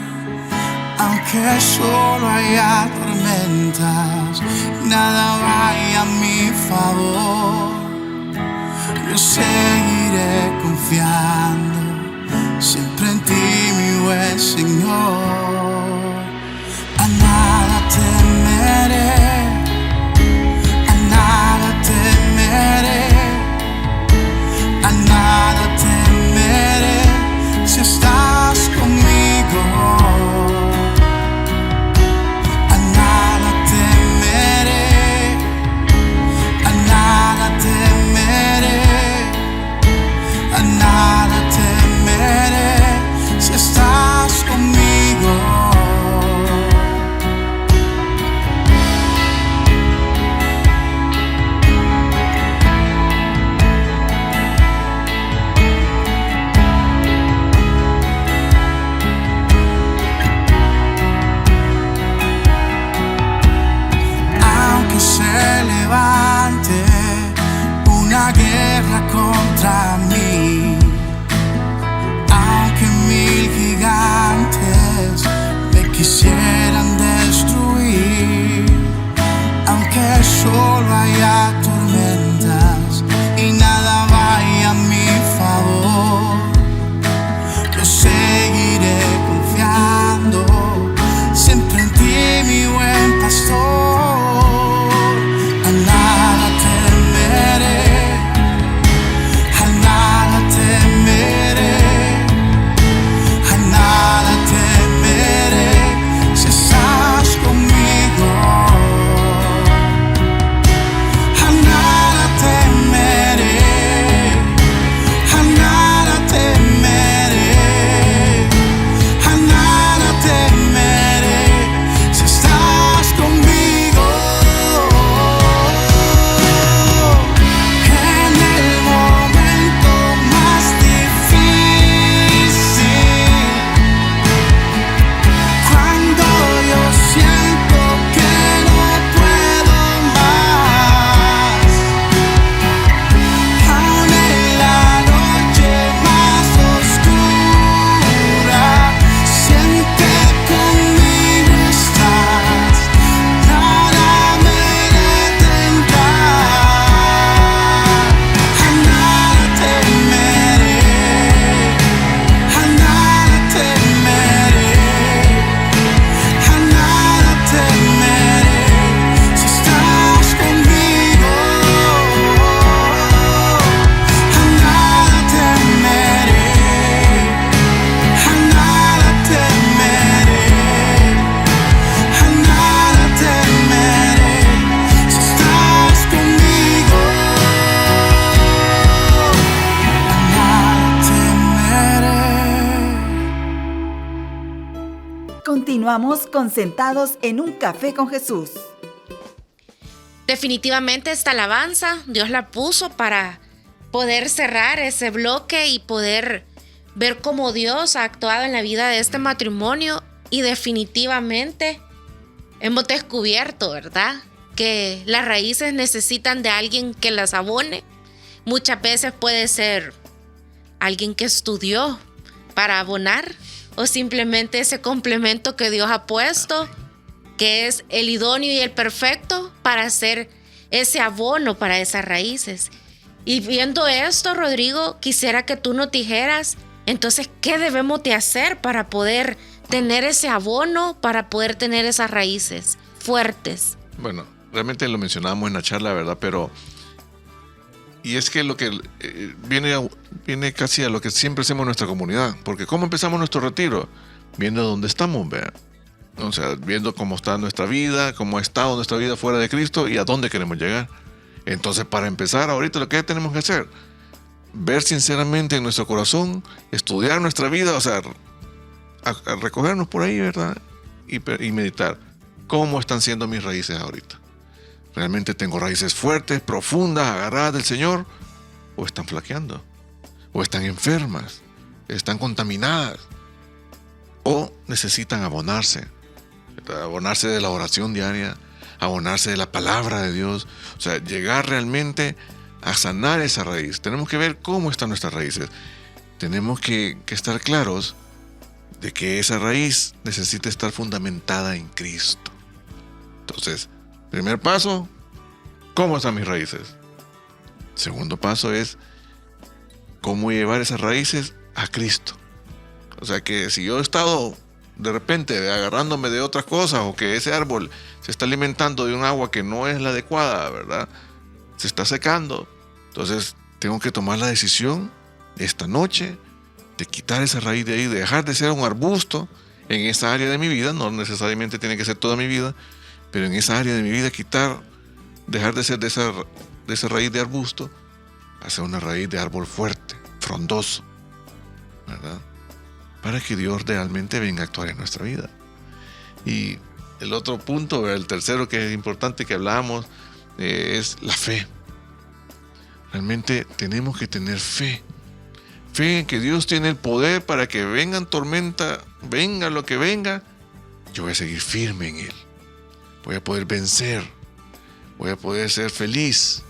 aunque solo haya tormentas, nada vaya a mi favor. Yo seguiré confiando siempre en ti, mi buen Señor. A nada temeré, a nada temeré, a nada temeré si estás conmigo. A nada temeré, a nada temeré, a nada temeré si estás conmigo. Una guerra contra mí, aunque 1000 gigantes me quisieran destruir, aunque solo haya tormentas y nada vaya a mi favor, yo seguiré confiando siempre en ti, mi buen pastor. A nada temeré, a nada temeré, a nada temeré si estás conmigo. A nada temeré, a nada temeré, a nada temeré si estás conmigo. En el momento más difícil, cuando yo siento que no puedo más, aún en la noche más oscura, siente conmigo estás, nada me detendrá. A nada temeré, a nada temeré, a nada temeré si estás conmigo. A nada temeré, a nada temeré, a nada temeré si estás conmigo. A nada temeré. Continuamos con Sentados en un Café con Jesús. Definitivamente esta alabanza Dios la puso para poder cerrar ese bloque y poder ver cómo Dios ha actuado en la vida de este matrimonio, y definitivamente hemos descubierto, ¿verdad?, que las raíces necesitan de alguien que las abone. Muchas veces puede ser alguien que estudió para abonar, o simplemente ese complemento que Dios ha puesto, que es el idóneo y el perfecto para hacer ese abono para esas raíces. Y viendo esto, Rodrigo, quisiera que tú nos dijeras, entonces, ¿qué debemos de hacer para poder tener ese abono, para poder tener esas raíces fuertes? Bueno, realmente lo mencionábamos en la charla, ¿verdad? Pero, y es que lo que viene casi a lo que siempre hacemos en nuestra comunidad. Porque ¿cómo empezamos nuestro retiro? Viendo dónde estamos, ¿verdad? O sea, viendo cómo está nuestra vida, cómo ha estado nuestra vida fuera de Cristo y a dónde queremos llegar. Entonces, para empezar, ahorita lo que tenemos que hacer, ver sinceramente en nuestro corazón, estudiar nuestra vida, o sea, a recogernos por ahí, ¿verdad? Y meditar. ¿Cómo están siendo mis raíces ahorita? ¿Realmente tengo raíces fuertes, profundas, agarradas del Señor? ¿O están flaqueando? ¿O están enfermas? ¿Están contaminadas? ¿O necesitan abonarse? Abonarse de la oración diaria, abonarse de la palabra de Dios. O sea, llegar realmente a sanar esa raíz. Tenemos que ver cómo están nuestras raíces. tenemos que estar claros de que esa raíz necesita estar fundamentada en Cristo. Entonces, primer paso, ¿cómo están mis raíces? Segundo paso es cómo llevar esas raíces a Cristo. O sea que si yo he estado de repente agarrándome de otras cosas, o que ese árbol se está alimentando de un agua que no es la adecuada, ¿verdad? Se está secando. Entonces tengo que tomar la decisión esta noche de quitar esa raíz de ahí, de dejar de ser un arbusto en esa área de mi vida. No necesariamente tiene que ser toda mi vida, pero en esa área de mi vida dejar de ser de esa raíz de arbusto, hacer una raíz de árbol fuerte, frondoso, ¿verdad? Para que Dios realmente venga a actuar en nuestra vida. Y el otro punto, el tercero que es importante que hablábamos, es la fe. Realmente tenemos que tener fe. Fe en que Dios tiene el poder para que vengan tormenta, venga lo que venga, yo voy a seguir firme en Él. Voy a poder vencer. Voy a poder ser feliz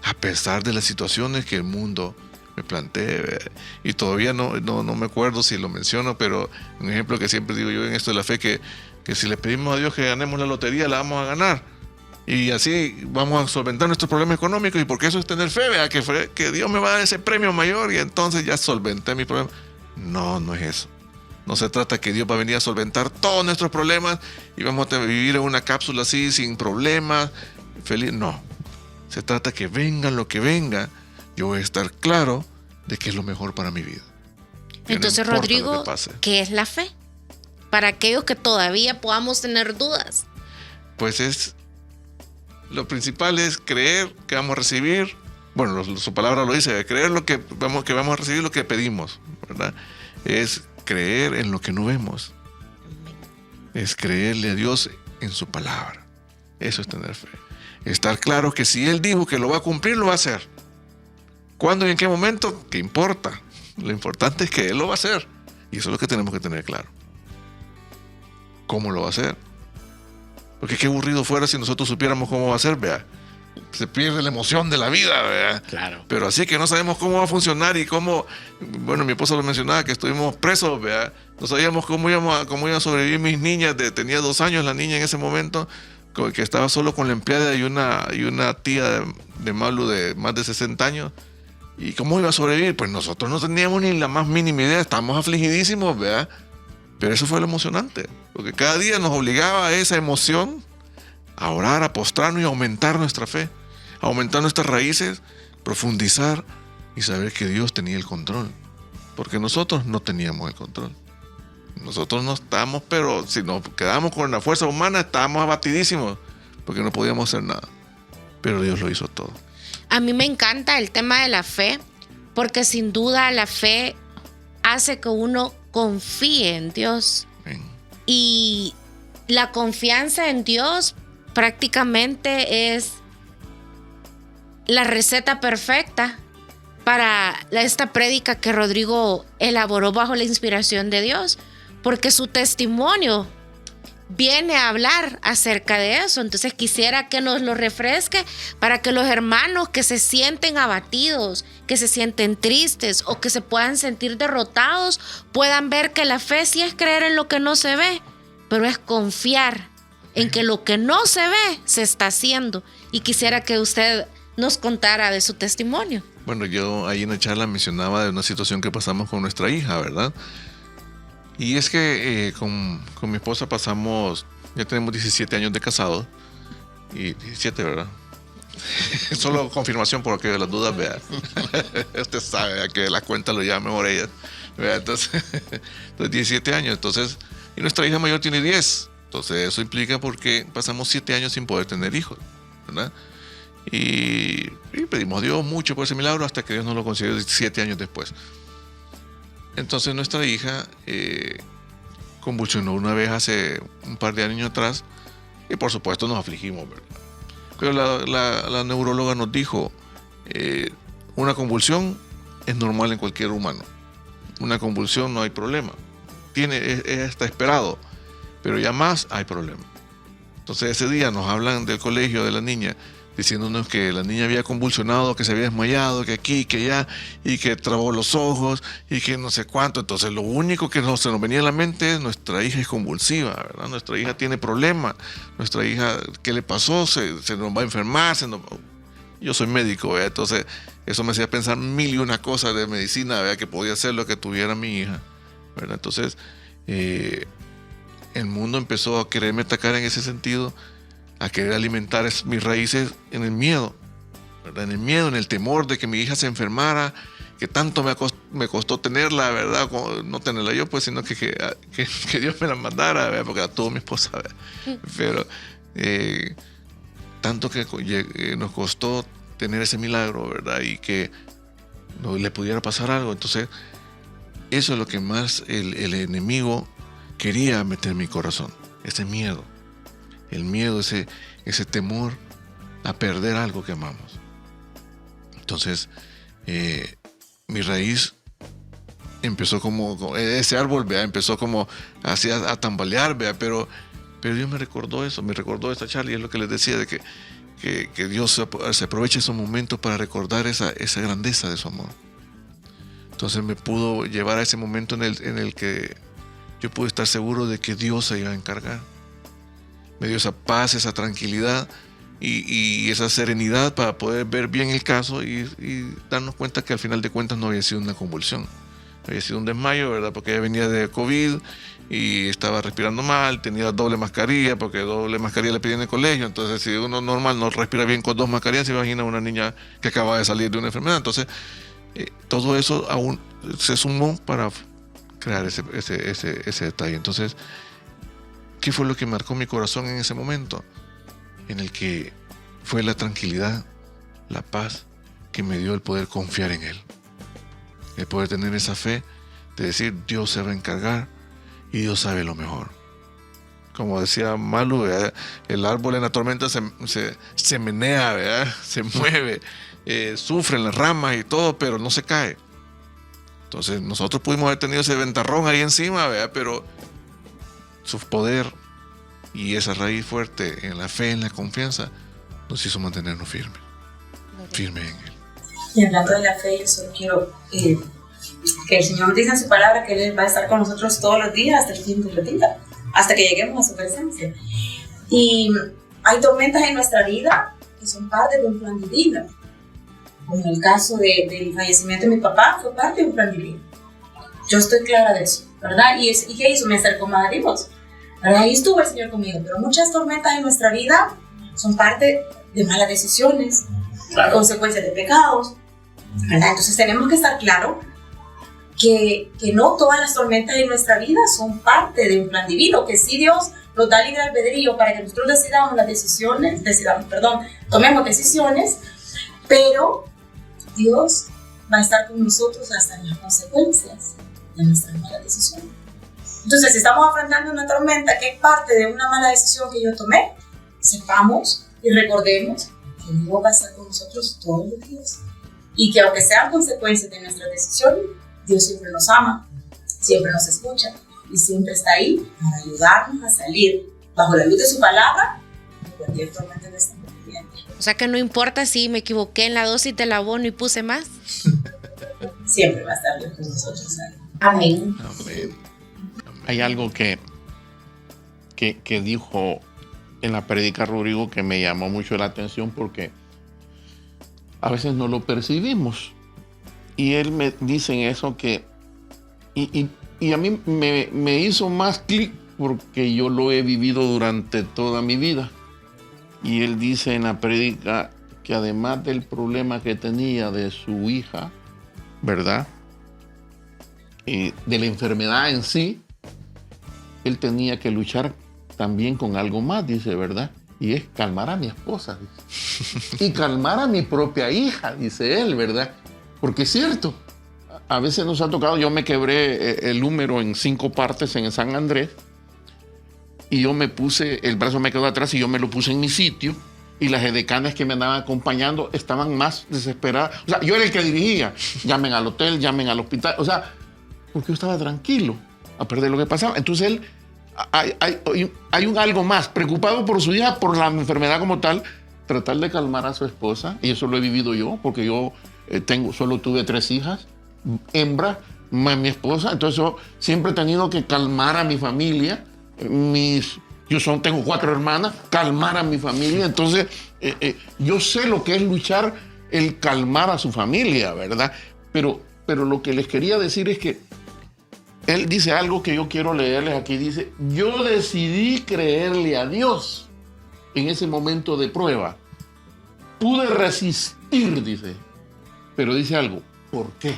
a pesar de las situaciones que el mundo me plantea. Y todavía no me acuerdo si lo menciono, pero un ejemplo que siempre digo yo en esto de la fe, que si le pedimos a Dios que ganemos la lotería, la vamos a ganar. Y así vamos a solventar nuestros problemas económicos, y porque eso es tener fe, ¿verdad? Que Dios me va a dar ese premio mayor y entonces ya solventé mi problema. No es eso. No se trata que Dios va a venir a solventar todos nuestros problemas y vamos a vivir en una cápsula así, sin problemas, feliz. No. Se trata que venga lo que venga, yo voy a estar claro de que es lo mejor para mi vida. Entonces, no Rodrigo, ¿qué es la fe? Para aquellos que todavía podamos tener dudas. Pues lo principal es creer que vamos a recibir, bueno, su palabra lo dice, creer que vamos a recibir lo que pedimos, ¿verdad? Es creer en lo que no vemos. Es creerle a Dios en su palabra. Eso es tener fe. Estar claro que si Él dijo que lo va a cumplir, lo va a hacer. ¿Cuándo y en qué momento? ¿Qué importa? Lo importante es que Él lo va a hacer. Y eso es lo que tenemos que tener claro. ¿Cómo lo va a hacer? Porque qué aburrido fuera si nosotros supiéramos cómo va a ser, vea. Se pierde la emoción de la vida, vea. Claro. Pero así que no sabemos cómo va a funcionar y cómo... Bueno, mi esposa lo mencionaba, que estuvimos presos, vea. No sabíamos cómo iban a sobrevivir mis niñas. Tenía 2 años la niña en ese momento, que estaba solo con la empleada y una tía de Malu de más de 60 años. ¿Y cómo iba a sobrevivir? Pues nosotros no teníamos ni la más mínima idea. Estábamos afligidísimos, vea. Pero eso fue lo emocionante, porque cada día nos obligaba a esa emoción a orar, a postrarnos y a aumentar nuestra fe, a aumentar nuestras raíces, profundizar y saber que Dios tenía el control, porque nosotros no teníamos el control. Nosotros no estábamos, pero si nos quedamos con la fuerza humana, estábamos abatidísimos, porque no podíamos hacer nada. Pero Dios lo hizo todo. A mí me encanta el tema de la fe, porque sin duda la fe hace que uno confíe en Dios. Amén. Y la confianza en Dios prácticamente es la receta perfecta para esta prédica que Rodrigo elaboró bajo la inspiración de Dios, porque su testimonio viene a hablar acerca de eso. Entonces quisiera que nos lo refresque para que los hermanos que se sienten abatidos, que se sienten tristes o que se puedan sentir derrotados, puedan ver que la fe sí es creer en lo que no se ve, pero es confiar en que lo que no se ve se está haciendo. Y quisiera que usted nos contara de su testimonio. Bueno, yo ahí en la charla mencionaba de una situación que pasamos con nuestra hija, ¿verdad? Y es que con mi esposa ya tenemos 17 años de casados. Y 17, ¿verdad? Solo confirmación por aquello de las dudas, vea. Usted sabe a que la cuenta lo lleva mejor ella. ¿Vea? Entonces 17 años. Entonces, y nuestra hija mayor tiene 10. Entonces eso implica porque pasamos 7 años sin poder tener hijos, ¿verdad? Y pedimos a Dios mucho por ese milagro hasta que Dios nos lo concedió 7 años después. Entonces nuestra hija convulsionó una vez hace un par de años atrás y por supuesto nos afligimos, ¿verdad? Pero la neuróloga nos dijo, una convulsión es normal en cualquier humano. Una convulsión no hay problema. Es hasta esperado, pero ya más hay problema. Entonces ese día nos hablan del colegio de la niña diciéndonos que la niña había convulsionado, que se había desmayado, que aquí, que allá, y que trabó los ojos, y que no sé cuánto. Entonces lo único que se nos venía a la mente es: nuestra hija es convulsiva, ¿verdad? Nuestra hija tiene problemas, nuestra hija, ¿qué le pasó? Se nos va a enfermar, Yo soy médico, ¿verdad? Entonces eso me hacía pensar mil y una cosas de medicina, ¿verdad? Que podía ser lo que tuviera mi hija, ¿verdad? Entonces el mundo empezó a quererme atacar en ese sentido, a querer alimentar mis raíces en el miedo, ¿verdad? En el miedo, en el temor de que mi hija se enfermara, que tanto me costó tenerla, ¿verdad? No tenerla yo, pues, sino que Dios me la mandara, ¿verdad? Porque la tuvo mi esposa, ¿verdad? Pero tanto que nos costó tener ese milagro, ¿verdad? Y que no le pudiera pasar algo. Entonces, eso es lo que más el enemigo quería meter en mi corazón, ese miedo. El miedo, ese temor a perder algo que amamos. Entonces, mi raíz empezó como ese árbol, ¿vea? Empezó como así a tambalear, ¿vea? Pero Dios me recordó esta charla, y es lo que les decía, de que Dios se aprovecha esos momentos para recordar esa grandeza de su amor. Entonces me pudo llevar a ese momento en el que yo pude estar seguro de que Dios se iba a encargar. Me dio esa paz, esa tranquilidad y esa serenidad para poder ver bien el caso y darnos cuenta que al final de cuentas no había sido una convulsión. Había sido un desmayo, ¿verdad? Porque ella venía de COVID y estaba respirando mal, tenía doble mascarilla, porque doble mascarilla le pedían en el colegio. Entonces, si uno normal no respira bien con 2 mascarillas, se imagina una niña que acaba de salir de una enfermedad. Entonces, todo eso aún se sumó para crear ese detalle. Entonces, ¿qué fue lo que marcó mi corazón en ese momento? En el que fue la tranquilidad, la paz que me dio el poder confiar en Él. El poder tener esa fe de decir: Dios se va a encargar y Dios sabe lo mejor. Como decía Malu, ¿verdad? El árbol en la tormenta se menea, ¿verdad? Se mueve, sufre en las ramas y todo, pero no se cae. Entonces nosotros pudimos haber tenido ese ventarrón ahí encima, ¿verdad? Pero su poder y esa raíz fuerte en la fe, en la confianza, nos hizo mantenernos firmes en Él. Y hablando de la fe, yo solo quiero que el Señor dice en su palabra que Él va a estar con nosotros todos los días hasta el fin de la vida, hasta que lleguemos a su presencia. Y hay tormentas en nuestra vida que son parte de un plan divino. Como en el caso del fallecimiento de mi papá, fue parte de un plan divino. Yo estoy clara de eso, ¿verdad? ¿Y qué hizo? Me acercó más a Dios. ¿Verdad? Ahí estuvo el Señor conmigo. Pero muchas tormentas en nuestra vida son parte de malas decisiones, claro, consecuencias de pecados, ¿verdad? Entonces tenemos que estar claros que no todas las tormentas en nuestra vida son parte de un plan divino, que sí Dios nos da libre albedrío para que nosotros tomemos decisiones, pero Dios va a estar con nosotros hasta las consecuencias de nuestras malas decisiones. Entonces, si estamos afrontando una tormenta que es parte de una mala decisión que yo tomé, sepamos y recordemos que Dios va a estar con nosotros todos los días. Y que aunque sean consecuencias de nuestras decisiones, Dios siempre nos ama, siempre nos escucha y siempre está ahí para ayudarnos a salir bajo la luz de su palabra de cualquier tormenta que estemos viviendo. O sea que no importa si me equivoqué en la dosis del abono y puse más. Siempre va a estar Dios con nosotros. Amén. Amén. Hay algo que dijo en la prédica Rodrigo que me llamó mucho la atención, porque a veces no lo percibimos. Y él me dice en eso que... Y a mí me hizo más clic porque yo lo he vivido durante toda mi vida. Y él dice en la prédica que además del problema que tenía de su hija, ¿verdad? De la enfermedad en sí, él tenía que luchar también con algo más, dice, ¿verdad? Y es calmar a mi esposa, dice. Y calmar a mi propia hija, dice él, ¿verdad? Porque es cierto, a veces nos ha tocado, yo me quebré el húmero en 5 partes en San Andrés, y yo me puse, el brazo me quedó atrás y yo me lo puse en mi sitio, y las edecanes que me andaban acompañando estaban más desesperadas. O sea, yo era el que dirigía, llamen al hotel, llamen al hospital, o sea, porque yo estaba tranquilo a perder lo que pasaba. Entonces él, hay un algo más, preocupado por su hija, por la enfermedad como tal, tratar de calmar a su esposa, y eso lo he vivido yo, porque yo solo tuve 3 hijas, hembras, más mi esposa, entonces yo siempre he tenido que calmar a mi familia, tengo 4 hermanas, calmar a mi familia, entonces yo sé lo que es luchar, el calmar a su familia, ¿verdad? Pero lo que les quería decir es que él dice algo que yo quiero leerles aquí, dice, yo decidí creerle a Dios en ese momento de prueba. Pude resistir, dice, pero dice algo, ¿por qué?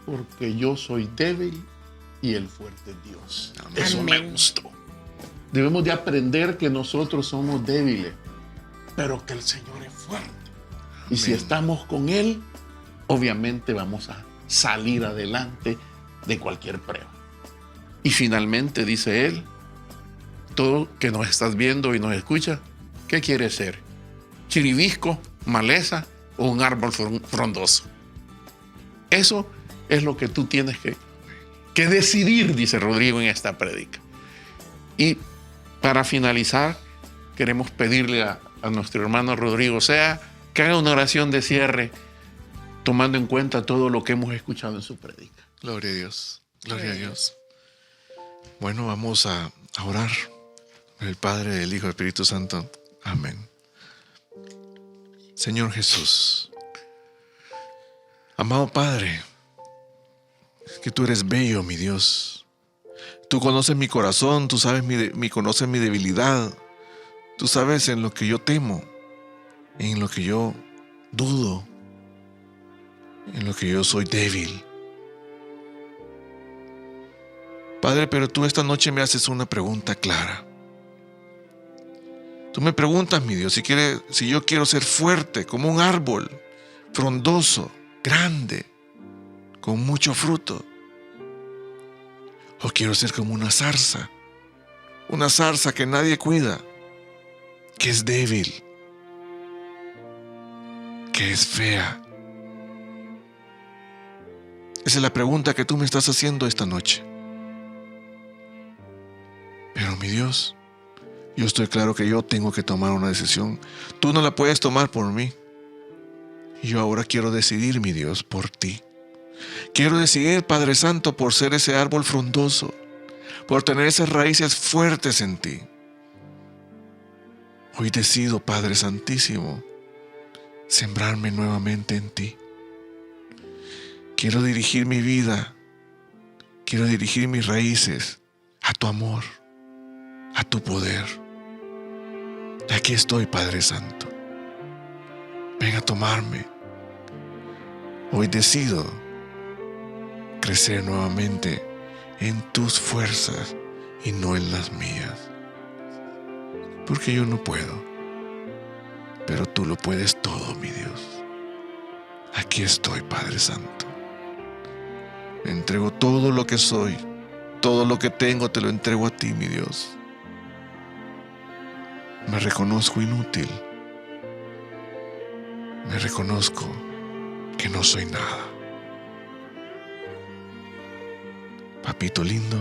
Porque yo soy débil y el fuerte es Dios. Eso me gustó. Debemos de aprender que nosotros somos débiles, pero que el Señor es fuerte. Y si estamos con Él, obviamente vamos a salir adelante de cualquier prueba. Y finalmente dice Él, todo que nos estás viendo y nos escucha, ¿qué quieres ser? ¿Chiribisco, maleza o un árbol frondoso? Eso es lo que tú tienes que decidir, dice Rodrigo en esta prédica. Y para finalizar, queremos pedirle a nuestro hermano Rodrigo Sea que haga una oración de cierre, tomando en cuenta todo lo que hemos escuchado en su prédica. Gloria a Dios. Gloria a Dios. Bueno, vamos a orar. El Padre, el Hijo y el Espíritu Santo. Amén. Señor Jesús, amado Padre, que tú eres bello, mi Dios. Tú conoces mi corazón, tú sabes conoces mi debilidad. Tú sabes en lo que yo temo, en lo que yo dudo, en lo que yo soy débil. Padre, pero tú esta noche me haces una pregunta clara. Tú me preguntas, mi Dios, si yo quiero ser fuerte como un árbol, frondoso, grande, con mucho fruto. O quiero ser como una zarza que nadie cuida, que es débil, que es fea. Esa es la pregunta que tú me estás haciendo esta noche. Pero mi Dios, yo estoy claro que yo tengo que tomar una decisión. Tú no la puedes tomar por mí. Y yo ahora quiero decidir, mi Dios, por ti. Quiero decidir, Padre Santo, por ser ese árbol frondoso, por tener esas raíces fuertes en ti. Hoy decido, Padre Santísimo, sembrarme nuevamente en ti. Quiero dirigir mi vida, quiero dirigir mis raíces a tu amor, a tu poder. Aquí estoy, Padre Santo. Ven a tomarme. Hoy decido crecer nuevamente en tus fuerzas y no en las mías. Porque yo no puedo, pero tú lo puedes todo, mi Dios. Aquí estoy, Padre Santo. Me entrego todo lo que soy, todo lo que tengo te lo entrego a ti, mi Dios. Me reconozco inútil. Me reconozco que no soy nada. Papito lindo,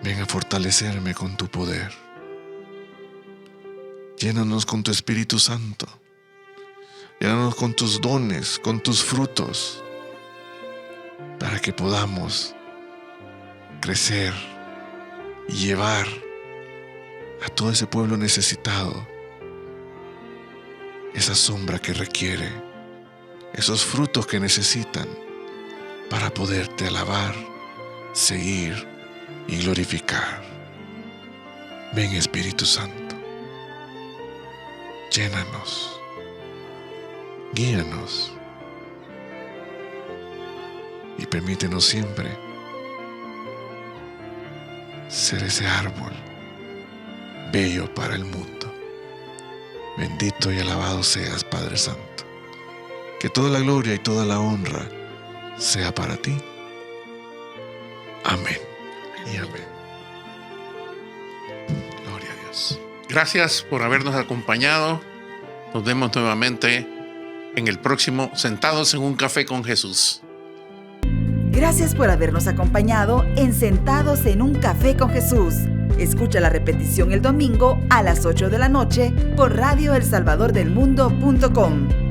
ven a fortalecerme con tu poder. Llénanos con tu Espíritu Santo. Llénanos con tus dones, con tus frutos, para que podamos crecer y llevar a todo ese pueblo necesitado esa sombra que requiere, esos frutos que necesitan para poderte alabar, seguir y glorificar. Ven, Espíritu Santo, llénanos, guíanos y permítenos siempre ser ese árbol bello para el mundo. Bendito y alabado seas, Padre Santo. Que toda la gloria y toda la honra sea para ti. Amén y amén. Gloria a Dios. Gracias por habernos acompañado. Nos vemos nuevamente en el próximo Sentados en un Café con Jesús. Gracias por habernos acompañado en Sentados en un Café con Jesús. Escucha la repetición el domingo a las 8 de la noche por radioelsalvadordelmundo.com.